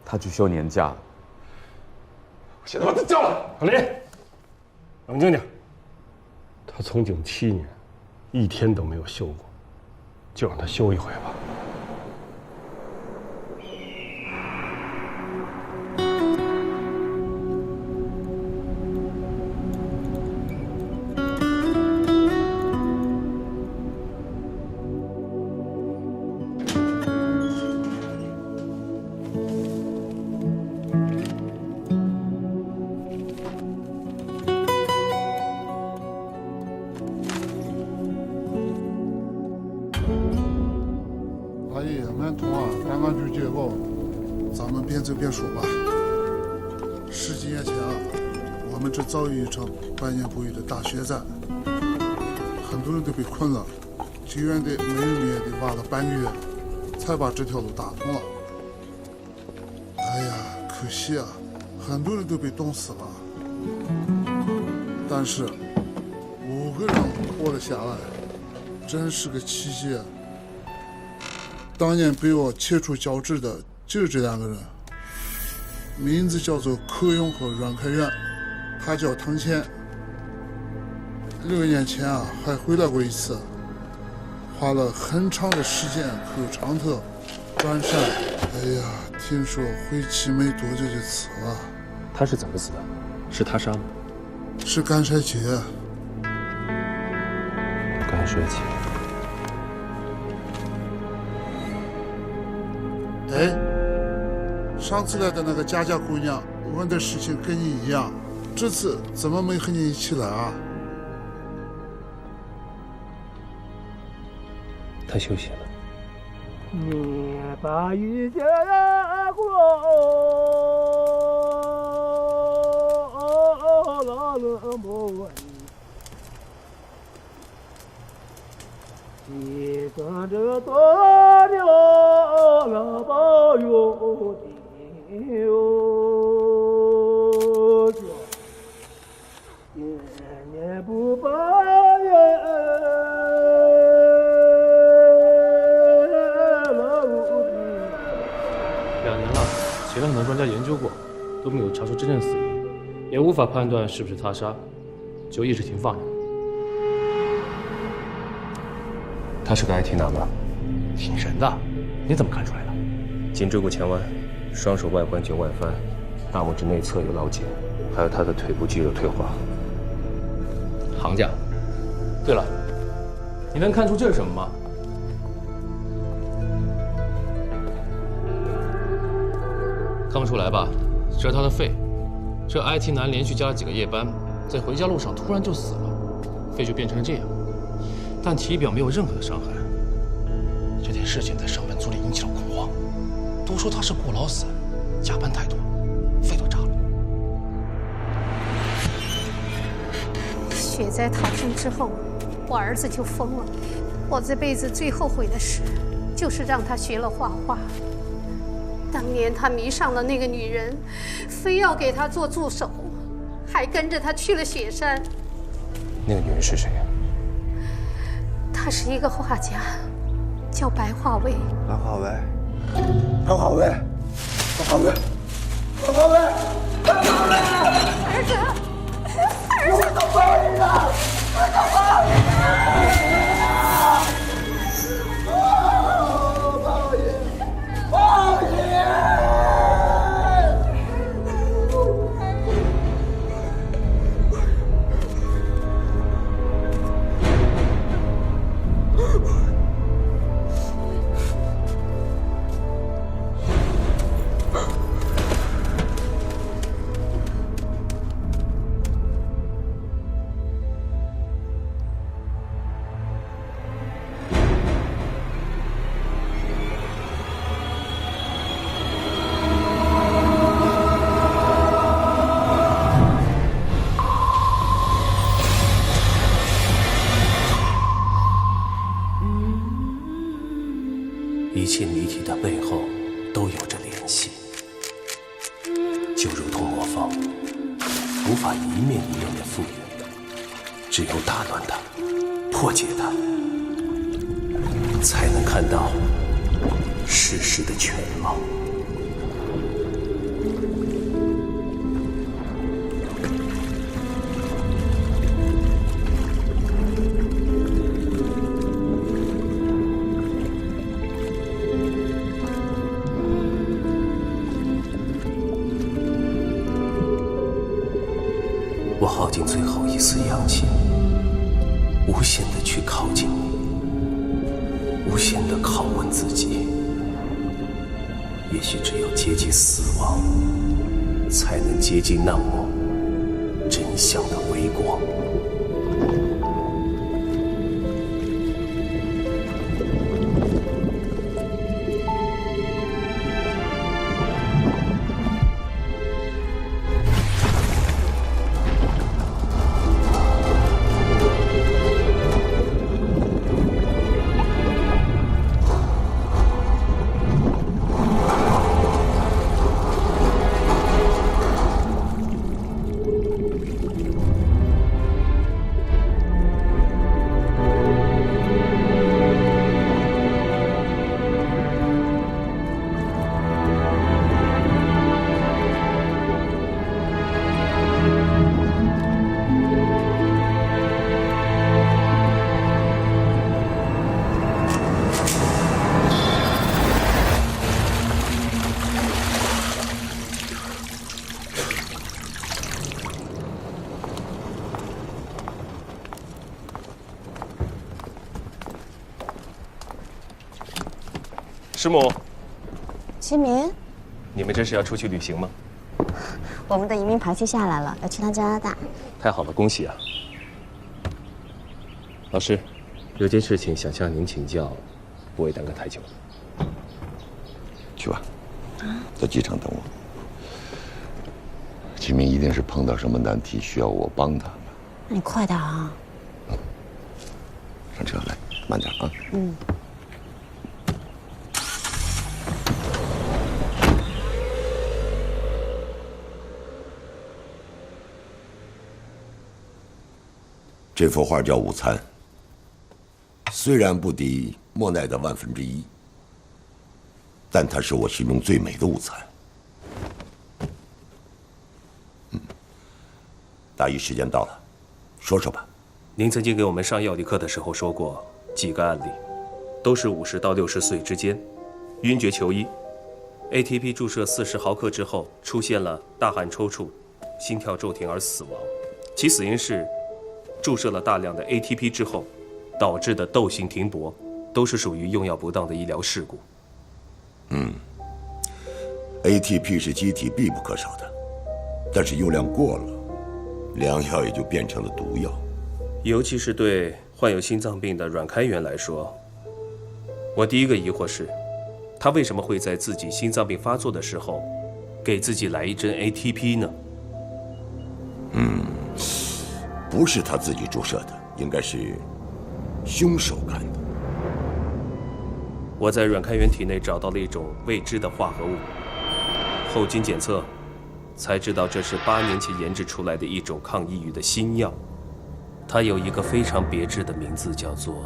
他去休年假了。我现在把他叫来。郝林，冷静点。他从警7年，一天都没有休过，就让他休一回吧。咱们边走边说吧。10几年前啊，我们这遭遇一场百年不遇的大雪灾，很多人都被困了，救援队没日没夜地挖了半个月，才把这条路打通了。哎呀，可惜啊，很多人都被冻死了。但是5个人活了下来，真是个奇迹啊！当年被我切除脚趾的就是这2个人，名字叫做柯勇和阮开元，他叫唐谦。6年前啊，还回来过一次，花了很长的时间去长特、转山。哎呀，听说回去没多久就死了。他是怎么死的？是他杀吗？是干衰竭。干衰竭。哎，上次来的那个佳佳姑娘问的事情跟你一样，这次怎么没和你一起来啊？他休息了。你把雨接过，老冷不问，你跟着多久了保佑的哟，年年不抱怨。2年了，请了很多专家研究过，都没有查出真正死因，也无法判断是不是他杀，就一直停放着。他是个 IT 男吧？挺神的，你怎么看出来的？颈椎骨前弯，双手外关节外翻，大拇指内侧有老茧，还有他的腿部肌肉退化。行家。对了，你能看出这是什么吗？看不出来吧？这是他的肺。这 IT 男连续加了几个夜班，在回家路上突然就死了，肺就变成了这样。但体表没有任何的伤痕。这件事情在上班族里引起了恐慌，都说他是过劳死，加班太多，肺都炸了。雪灾逃生之后，我儿子就疯了。我这辈子最后悔的事，就是让他学了画画。当年他迷上了那个女人，非要给他做助手，还跟着他去了雪山。那个女人是谁呀？他是一个画家，叫白化薇。白化薇，白化薇，白化薇，白化薇，白化薇！儿子，儿子，我的儿子，我的儿子！宝爷，宝爷！一切谜题的背后都有着联系，就如同魔方，无法一面一面的复原，只有打乱它，破解它，才能看到事实的全貌。我耗尽最后一丝阳气，无限地去靠近你，无限地拷问自己。也许只有接近死亡，才能接近那抹真相的微光。师母，齐民，你们这是要出去旅行吗？我们的移民排期下来了，要去趟加拿大。太好了，恭喜啊！老师，有件事情想向您请教，不会耽搁太久。去吧，在机场等我。齐明一定是碰到什么难题需要我帮他。那你快点啊！上车来，慢点啊。嗯。这幅画叫《午餐》，虽然不敌莫奈的1/1000，但它是我心中最美的午餐。大一时间到了，说说吧。您曾经给我们上药理课的时候说过几个案例，都是50到60岁之间，晕厥求医 ，ATP 注射40毫克之后出现了大汗抽搐、心跳骤停而死亡，其死因是注射了大量的 ATP 之后导致的窦性停泊，都是属于用药不当的医疗事故。ATP 是机体必不可少的，但是用量过了，良药也就变成了毒药。尤其是对患有心脏病的阮开元来说，我第一个疑惑是，他为什么会在自己心脏病发作的时候，给自己来一针 ATP 呢？不是他自己注射的，应该是凶手干的。我在阮开元体内找到了一种未知的化合物，后经检测，才知道这是8年前研制出来的一种抗抑郁的新药。它有一个非常别致的名字，叫做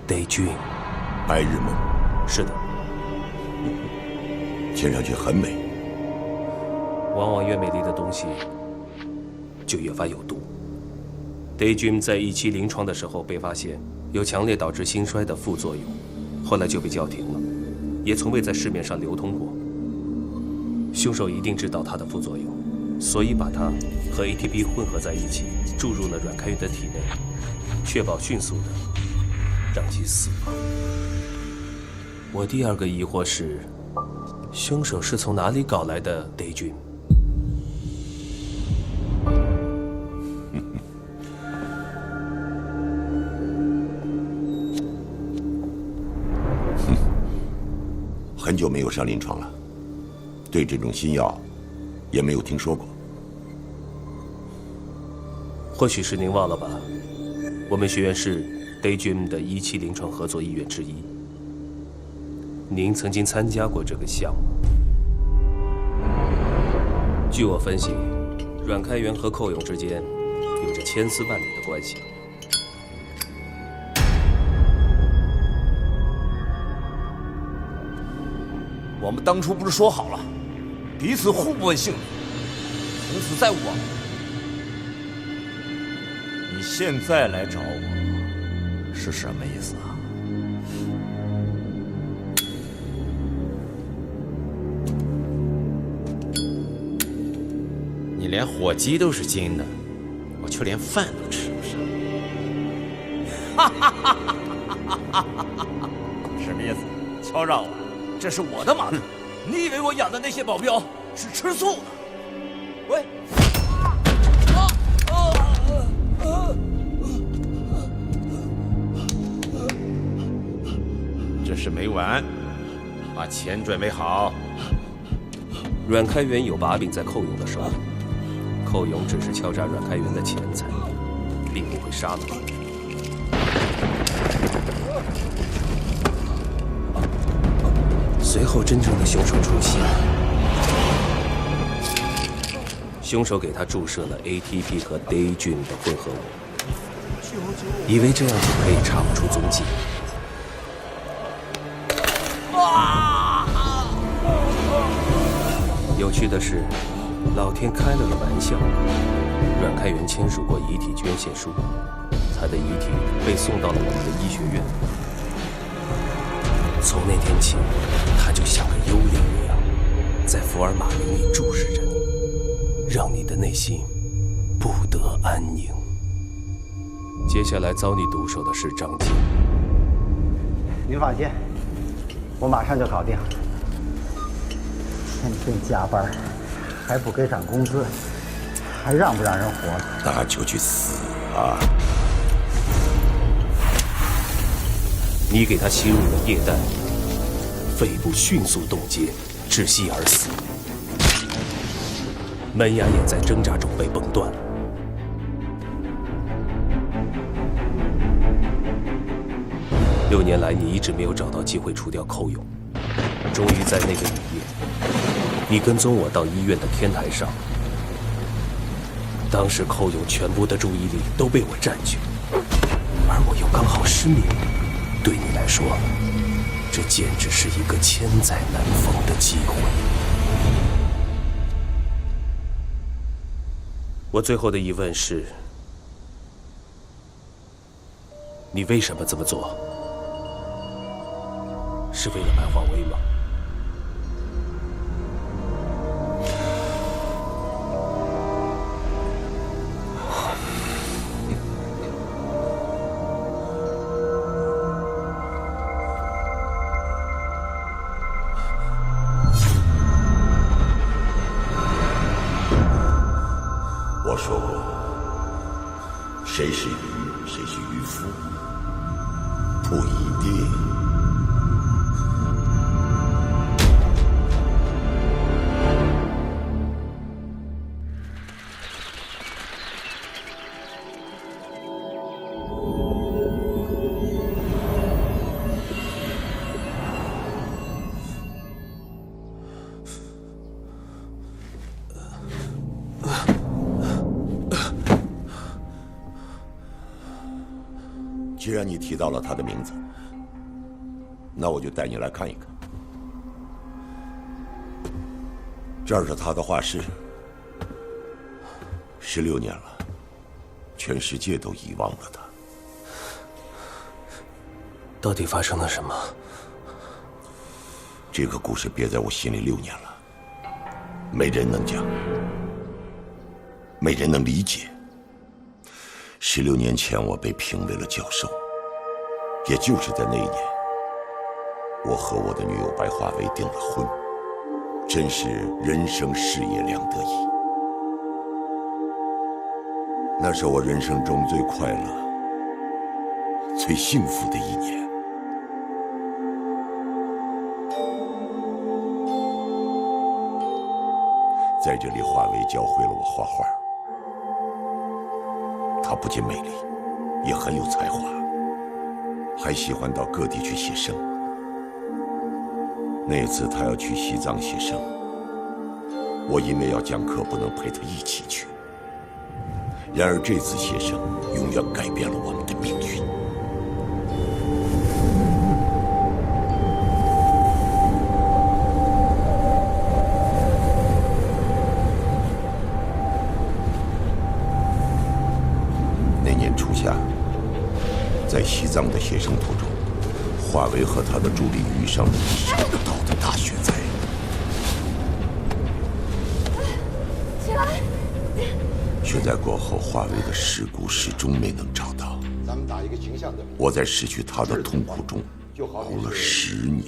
Daydream， 白日梦。是的，听上去很美。往往越美丽的东西，就越发有毒。Daydream 在1期临床的时候被发现有强烈导致心衰的副作用，后来就被叫停了，也从未在市面上流通过。凶手一定知道它的副作用，所以把它和 ATP 混合在一起，注入了阮开元的体内，确保迅速的让其死亡。我第二个疑惑是，凶手是从哪里搞来的 Daydream？很久没有上临床了，对这种新药也没有听说过。或许是您忘了吧，我们学院是 Daydream 的1期临床合作医院之一，您曾经参加过这个项目。据我分析，阮开元和寇勇之间有着千丝万缕的关系。我们当初不是说好了，彼此互不问姓名，从此再无往来。你现在来找我，是什么意思啊？你连火鸡都是金的，我却连饭都吃不上。什么意思？敲诈我？这是我的马子，你以为我养的那些保镖是吃素的？喂！这事没完，把钱准备好。阮开元有把柄在寇勇的手里，寇勇只是敲诈阮开元的钱财，并不会杀了他。随后，真正的凶手出现。凶手给他注射了 ATP 和 Daydream 的混合物，以为这样就可以查不出踪迹。有趣的是，老天开了个玩笑，阮开元签署过遗体捐献书，他的遗体被送到了我们的医学院。从那天起，他就像个幽灵一样，在福尔马林里注视着你，让你的内心不得安宁。接下来遭你毒手的是张静。民法监，我马上就搞定。天天加班，还不给涨工资，还让不让人活了？那就去死啊！你给他吸入了液氮，肺部迅速冻结，窒息而死。门牙也在挣扎中被崩断了。6年来，你一直没有找到机会除掉寇勇，终于在那个雨夜，你跟踪我到医院的天台上。当时寇勇全部的注意力都被我占据，而我又刚好失眠。对你来说，这简直是一个千载难逢的机会。我最后的疑问是：你为什么这么做？是为了白华威吗？我说过，谁是渔，谁是渔夫，不一定。既然你提到了他的名字，那我就带你来看一看。这儿是他的画室，16年了，全世界都遗忘了他。到底发生了什么？这个故事憋在我心里6年了，没人能讲，没人能理解。16年前，我被评为了教授，也就是在那一年，我和我的女友白华薇订了婚，真是人生事业两得意。那是我人生中最快乐、最幸福的一年。在这里，华薇教会了我画画。她不仅美丽，也很有才华，还喜欢到各地去写生。那次她要去西藏写生，我因为要讲课不能陪她一起去。然而这次写生永远改变了我们的命运。那年初夏，在西藏的写生途中，华为和他的助理遇上了1个岛的大雪灾。起来！雪灾过后，华为的尸骨始终没能找到。咱们打一个形象的。我在失去他的痛苦中熬了10年。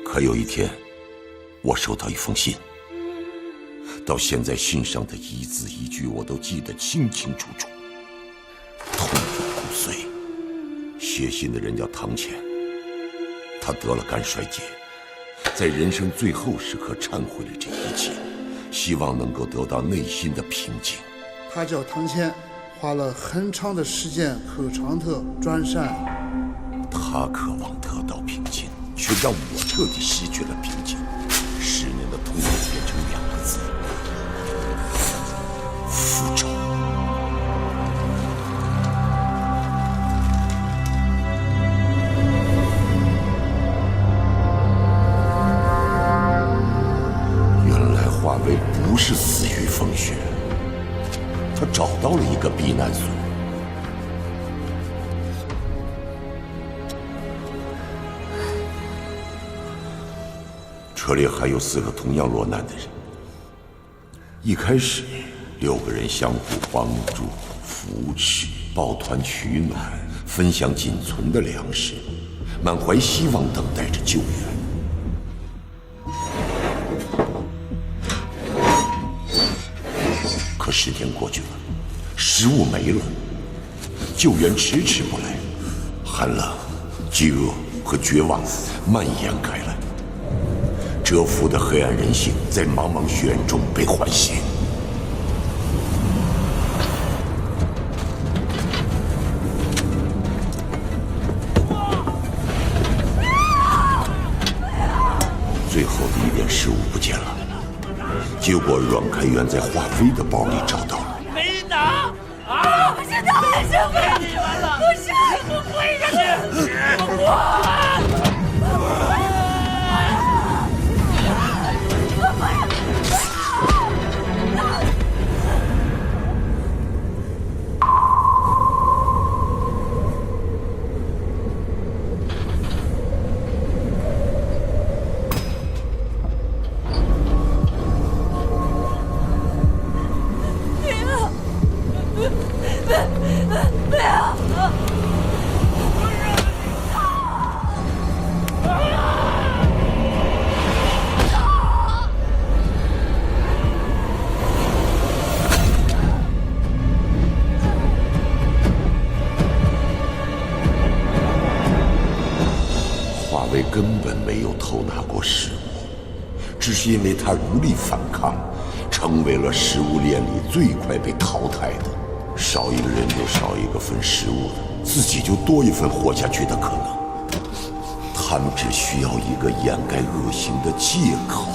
可有一天，我收到一封信，到现在信上的一字一句我都记得清清楚楚，痛入骨髓。写信的人叫唐乾，他得了肝衰竭，在人生最后时刻忏悔了这一切，希望能够得到内心的平静。他叫唐乾，花了很长的时间口长特转山。他渴望得到平静，却让我彻底失去了平静。10年的痛苦变成2个字：复仇。原来华为不是死于风雪，他找到了一个避难所。车里还有4个同样落难的人。一开始，6个人相互帮助、扶持、抱团取暖，分享仅存的粮食。满怀希望等待着救援。可10天过去了，食物没了，救援迟迟不来，寒冷、饥饿和绝望蔓延开来。蛰伏的黑暗人性在茫茫血染中被唤醒。最后的一点食物不见了，结果阮开元在华妃的包里找到了。没拿啊！不是他们的身份，你们了，不是，我跪下去，我根本没有偷拿过食物，只是因为他无力反抗，成为了食物链里最快被淘汰的。少一个人就少一个分食物的，自己就多一份活下去的可能。他们只需要一个掩盖恶行的借口。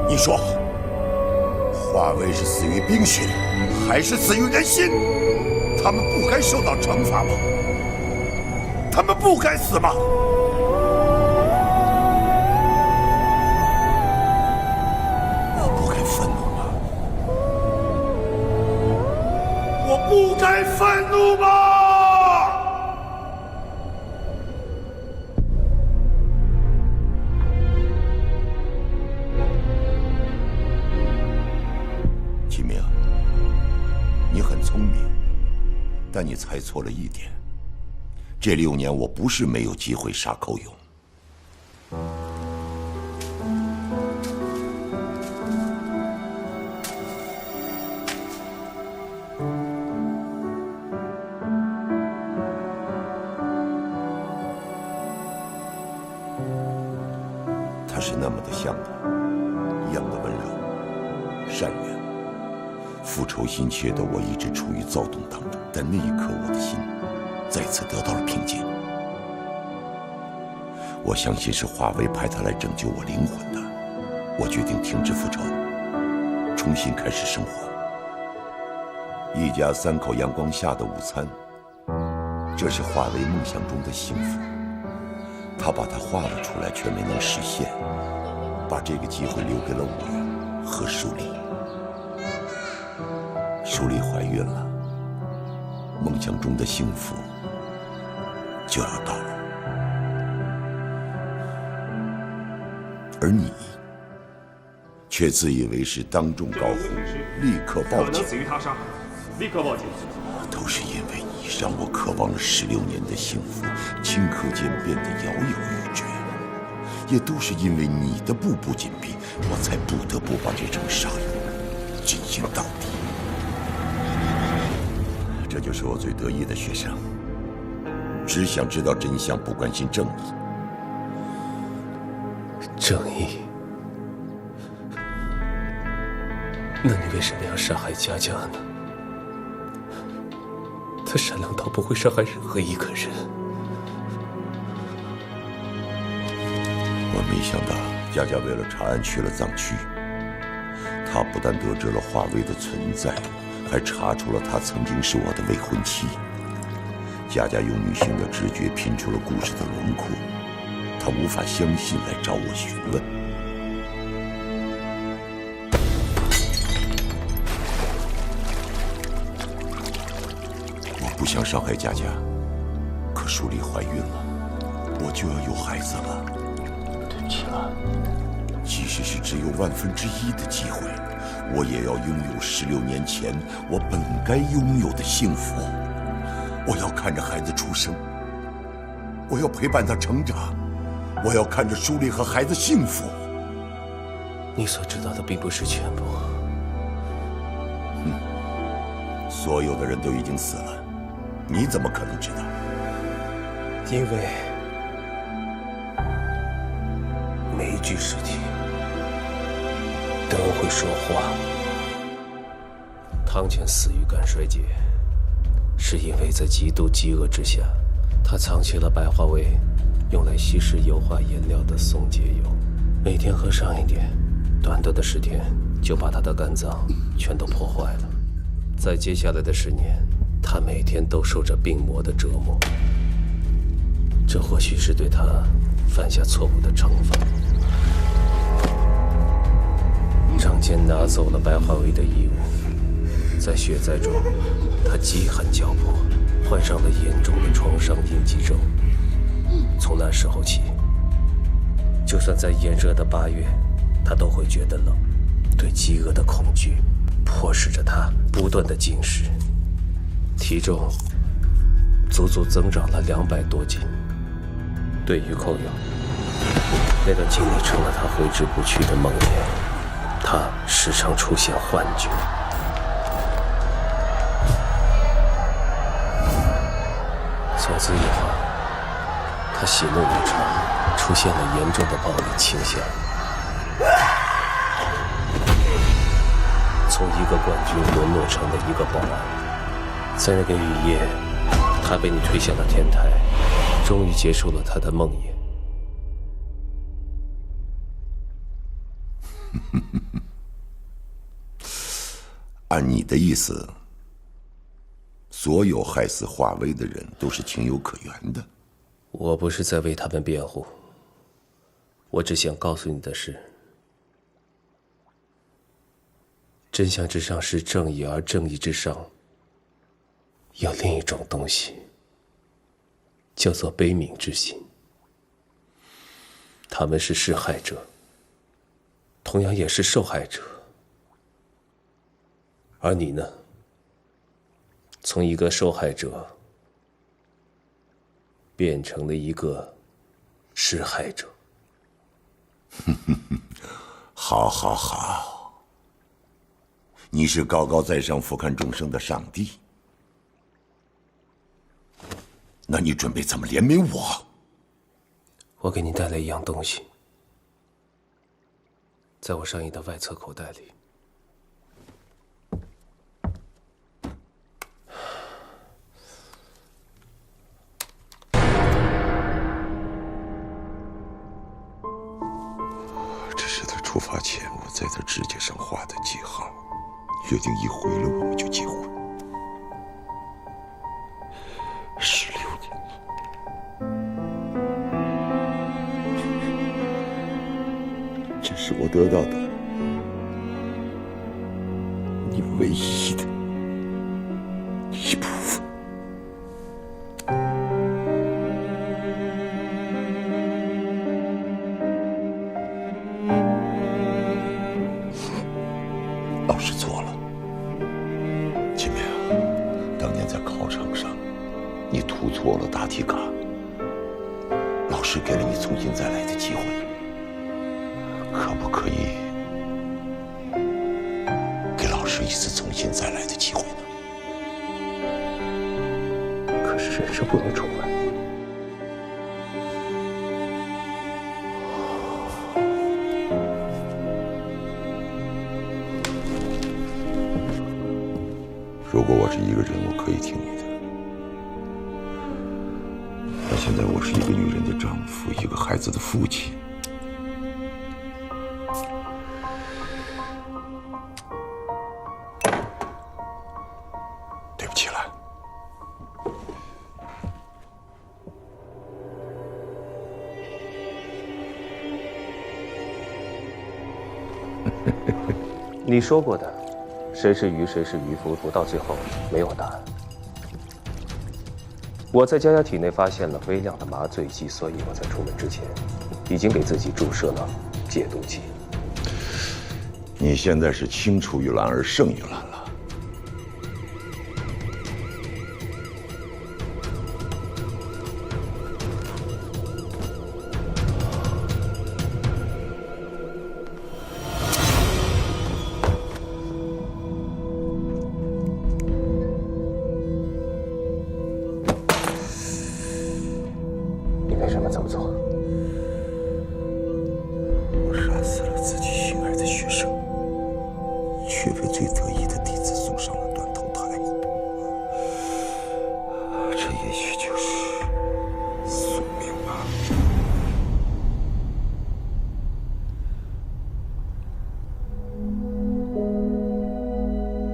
你说，华为是死于冰雪，还是死于人心？他们不该受到惩罚吗？他们不该死吗？我不该愤怒吗？我不该愤怒吗？但你猜错了一点，这6年我不是没有机会杀寇勇。他是那么的像你，一样的温柔、善良。复仇心切的我一直处于躁动当中，但那一刻我的心再次得到了平静。我相信是华为派他来拯救我灵魂的。我决定停止复仇，重新开始生活。一家3口阳光下的午餐，这是华为梦想中的幸福。他把它画了出来，却没能实现，把这个机会留给了我和舒丽。舒丽怀孕了，梦想中的幸福就要到了，而你却自以为是当众高呼，立刻报警。死于他杀，立刻报警。都是因为你让我渴望了16年的幸福，顷刻间变得摇摇欲坠。也都是因为你的步步紧逼，我才不得不把这场杀戮进行到底。这就是我最得意的学生，只想知道真相，不关心正义。正义？那你为什么要杀害佳佳呢？她善良到不会伤害任何一个人。我没想到佳佳为了查案去了藏区，她不但得知了华为的存在，还查出了她曾经是我的未婚妻。佳佳用女性的直觉拼出了故事的轮廓，她无法相信，来找我询问。我不想伤害佳佳，可舒丽怀孕了，我就要有孩子了。对不起了。即使是只有1/1000的机会，我也要拥有16年前我本该拥有的幸福。我要看着孩子出生，我要陪伴他成长，我要看着舒丽和孩子幸福。你所知道的并不是全部。所有的人都已经死了，你怎么可能知道？因为每一具尸体都会说话。汤浅死于肝衰竭，是因为在极度饥饿之下，他藏起了白化为用来稀释油画颜料的松节油，每天喝上一点，短短的10天就把他的肝脏全都破坏了。在接下来的10年，他每天都受着病魔的折磨，这或许是对他犯下错误的惩罚。张坚拿走了白化为的衣物，在血灾中，他饥寒交迫，患上了严重的创伤应激症。从那时候起，就算在炎热的8月，他都会觉得冷。对饥饿的恐惧迫使着他不断的进食，体重足足增长了200多斤。对于寇友，那段经历成了他挥之不去的梦魇。他时常出现幻觉。从此以后，他喜怒无常，出现了严重的暴力倾向。从一个冠军沦落成了一个保安，在那个雨夜，他被你推向了天台，终于结束了他的梦魇。按你的意思，所有害死华为的人都是情有可原的。我不是在为他们辩护，我只想告诉你的是，真相之上是正义，而正义之上有另一种东西，叫做悲悯之心。他们是施害者，同样也是受害者。而你呢？从一个受害者变成了一个施害者。好，好，好！你是高高在上俯瞰众生的上帝，那你准备怎么怜悯我？我给你带来一样东西，在我上衣的外侧口袋里。这是他出发前我在他指甲上画的记号，约定一回来我们就结婚。16年。这是我得到的，你唯一的一部分。老师错了，前面你涂错了答题卡，老师给了你重新再来的机会，可不可以给老师一次重新再来的机会呢？可是人生不能重来。如果我是一个人，我可以听你的。但现在我是一个女人的丈夫，一个孩子的父亲。对不起了。你说过的，谁是鱼谁是渔夫，读到最后没有答案。我在佳佳体内发现了微量的麻醉剂，所以我在出门之前已经给自己注射了解毒剂。你现在是青出于蓝而胜于蓝了。你为什么这么做？我杀死了自己心爱的学生，却为最得意的弟子送上了断头台。这也许就是宿命吧。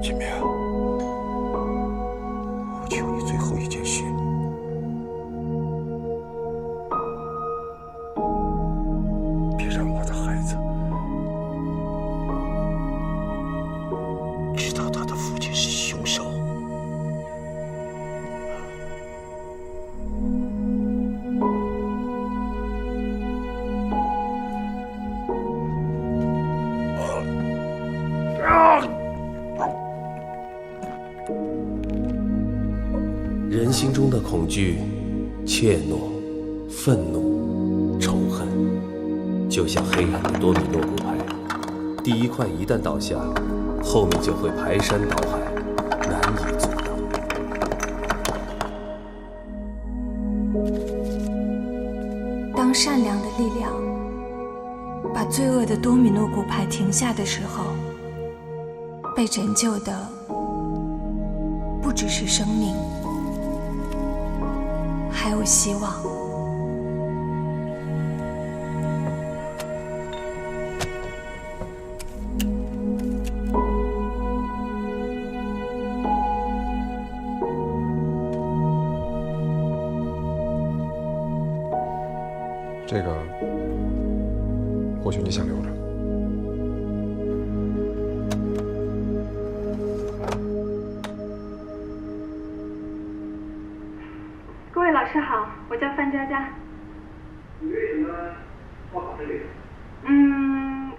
金明，我求你最后一件事。别让我的孩子知道他的父亲是凶手。人心中的恐惧、怯懦、愤怒、仇恨，就像黑暗的多米诺骨牌，第一块一旦倒下，后面就会排山倒海，难以阻挡。当善良的力量把罪恶的多米诺骨牌停下的时候，被拯救的不只是生命，还有希望。这个，或许你想留着。各位老师好，我叫范佳佳。你为什么报考这里？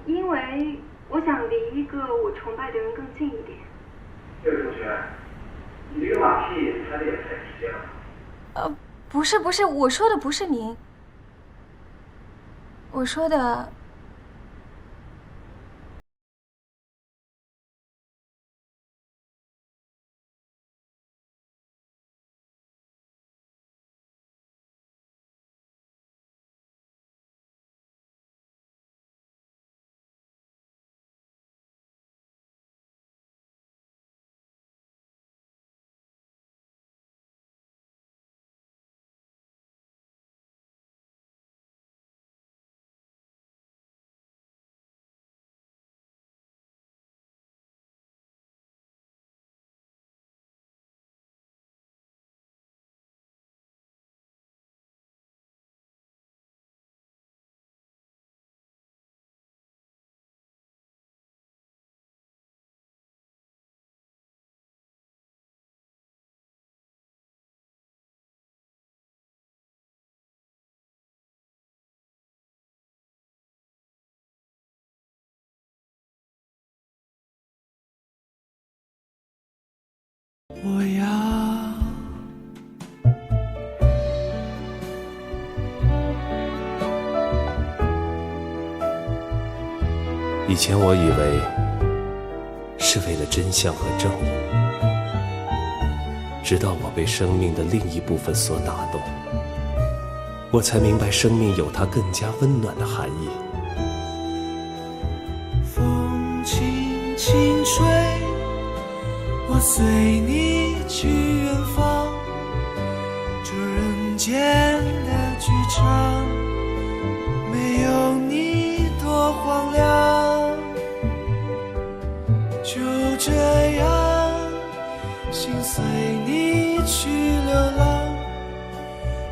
因为我想离一个我崇拜的人更近一点。这位同学，你这个马屁拍的也太直接了。不是，我说的不是您，我说的以前我以为是为了真相和正义，直到我被生命的另一部分所打动，我才明白生命有它更加温暖的含义。风轻轻吹，我随你去远方，这人间的剧场没有你多荒凉，就这样心随你去流浪，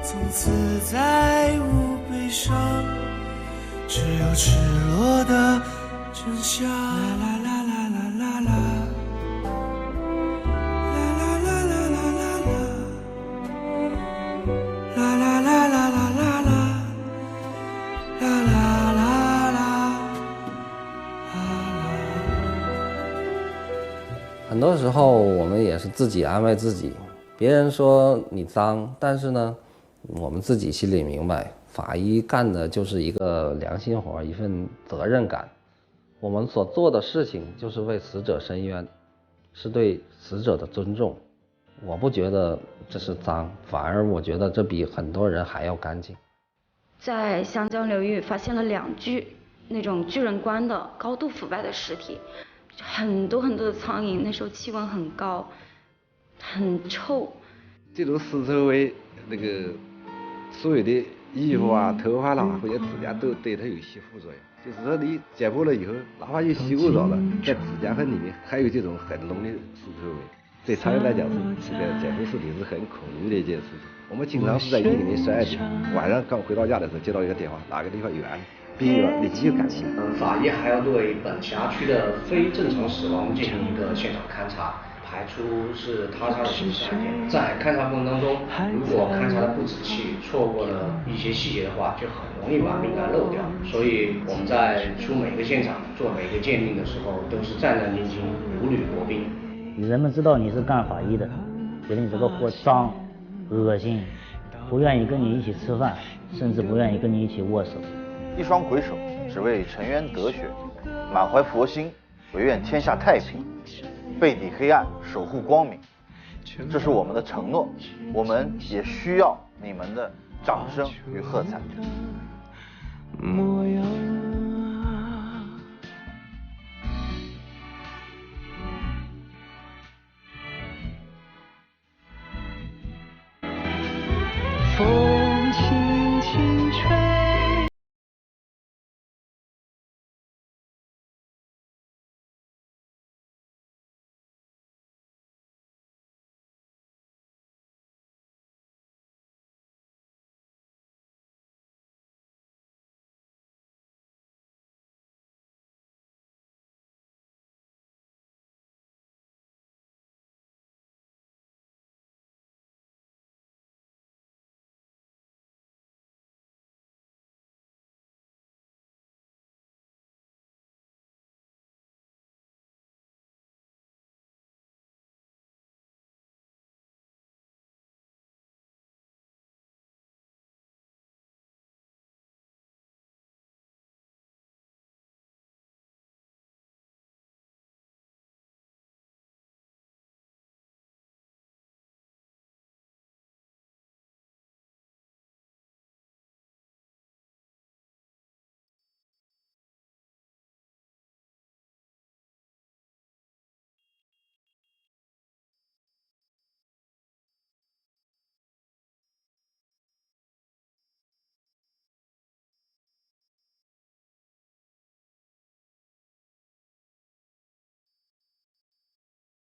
从此再无悲伤，只有赤裸的真相。啦啦啦啦啦啦啦。很多时候我们也是自己安慰自己，别人说你脏，但是呢，我们自己心里明白，法医干的就是一个良心活，一份责任感。我们所做的事情就是为死者伸冤，是对死者的尊重。我不觉得这是脏，反而我觉得这比很多人还要干净。在湘江流域发现了2具那种巨人观的高度腐败的尸体，很多的苍蝇，那时候气温很高，很臭。这种尸臭味，那个所有的衣服啊、头发啦或者指甲都对它有吸附作用。就是说你解剖了以后，哪怕你洗过澡了，在指甲痕里面还有这种很浓的尸臭味。对常人来讲，这个解剖尸体是很恐惧的一件事情。我们经常是在夜里面12点，晚上刚回到家的时候接到一个电话，哪个地方有案，病院立即就赶去。法医还要对本辖区的非正常死亡进行一个现场勘查，排除是他杀的刑事案件。在勘查过程当中，如果勘查的不仔细，错过了一些细节的话，就很容易把命案漏掉。所以我们在出每个现场做每个鉴定的时候，都是战战兢兢，如履薄冰。人们知道你是干法医的，觉得你这个货脏、恶心，不愿意跟你一起吃饭，甚至不愿意跟你一起握手。一双鬼手只为沉冤得雪，满怀佛心，唯愿天下太平，背抵黑暗，守护光明。这是我们的承诺，我们也需要你们的掌声与喝彩。模样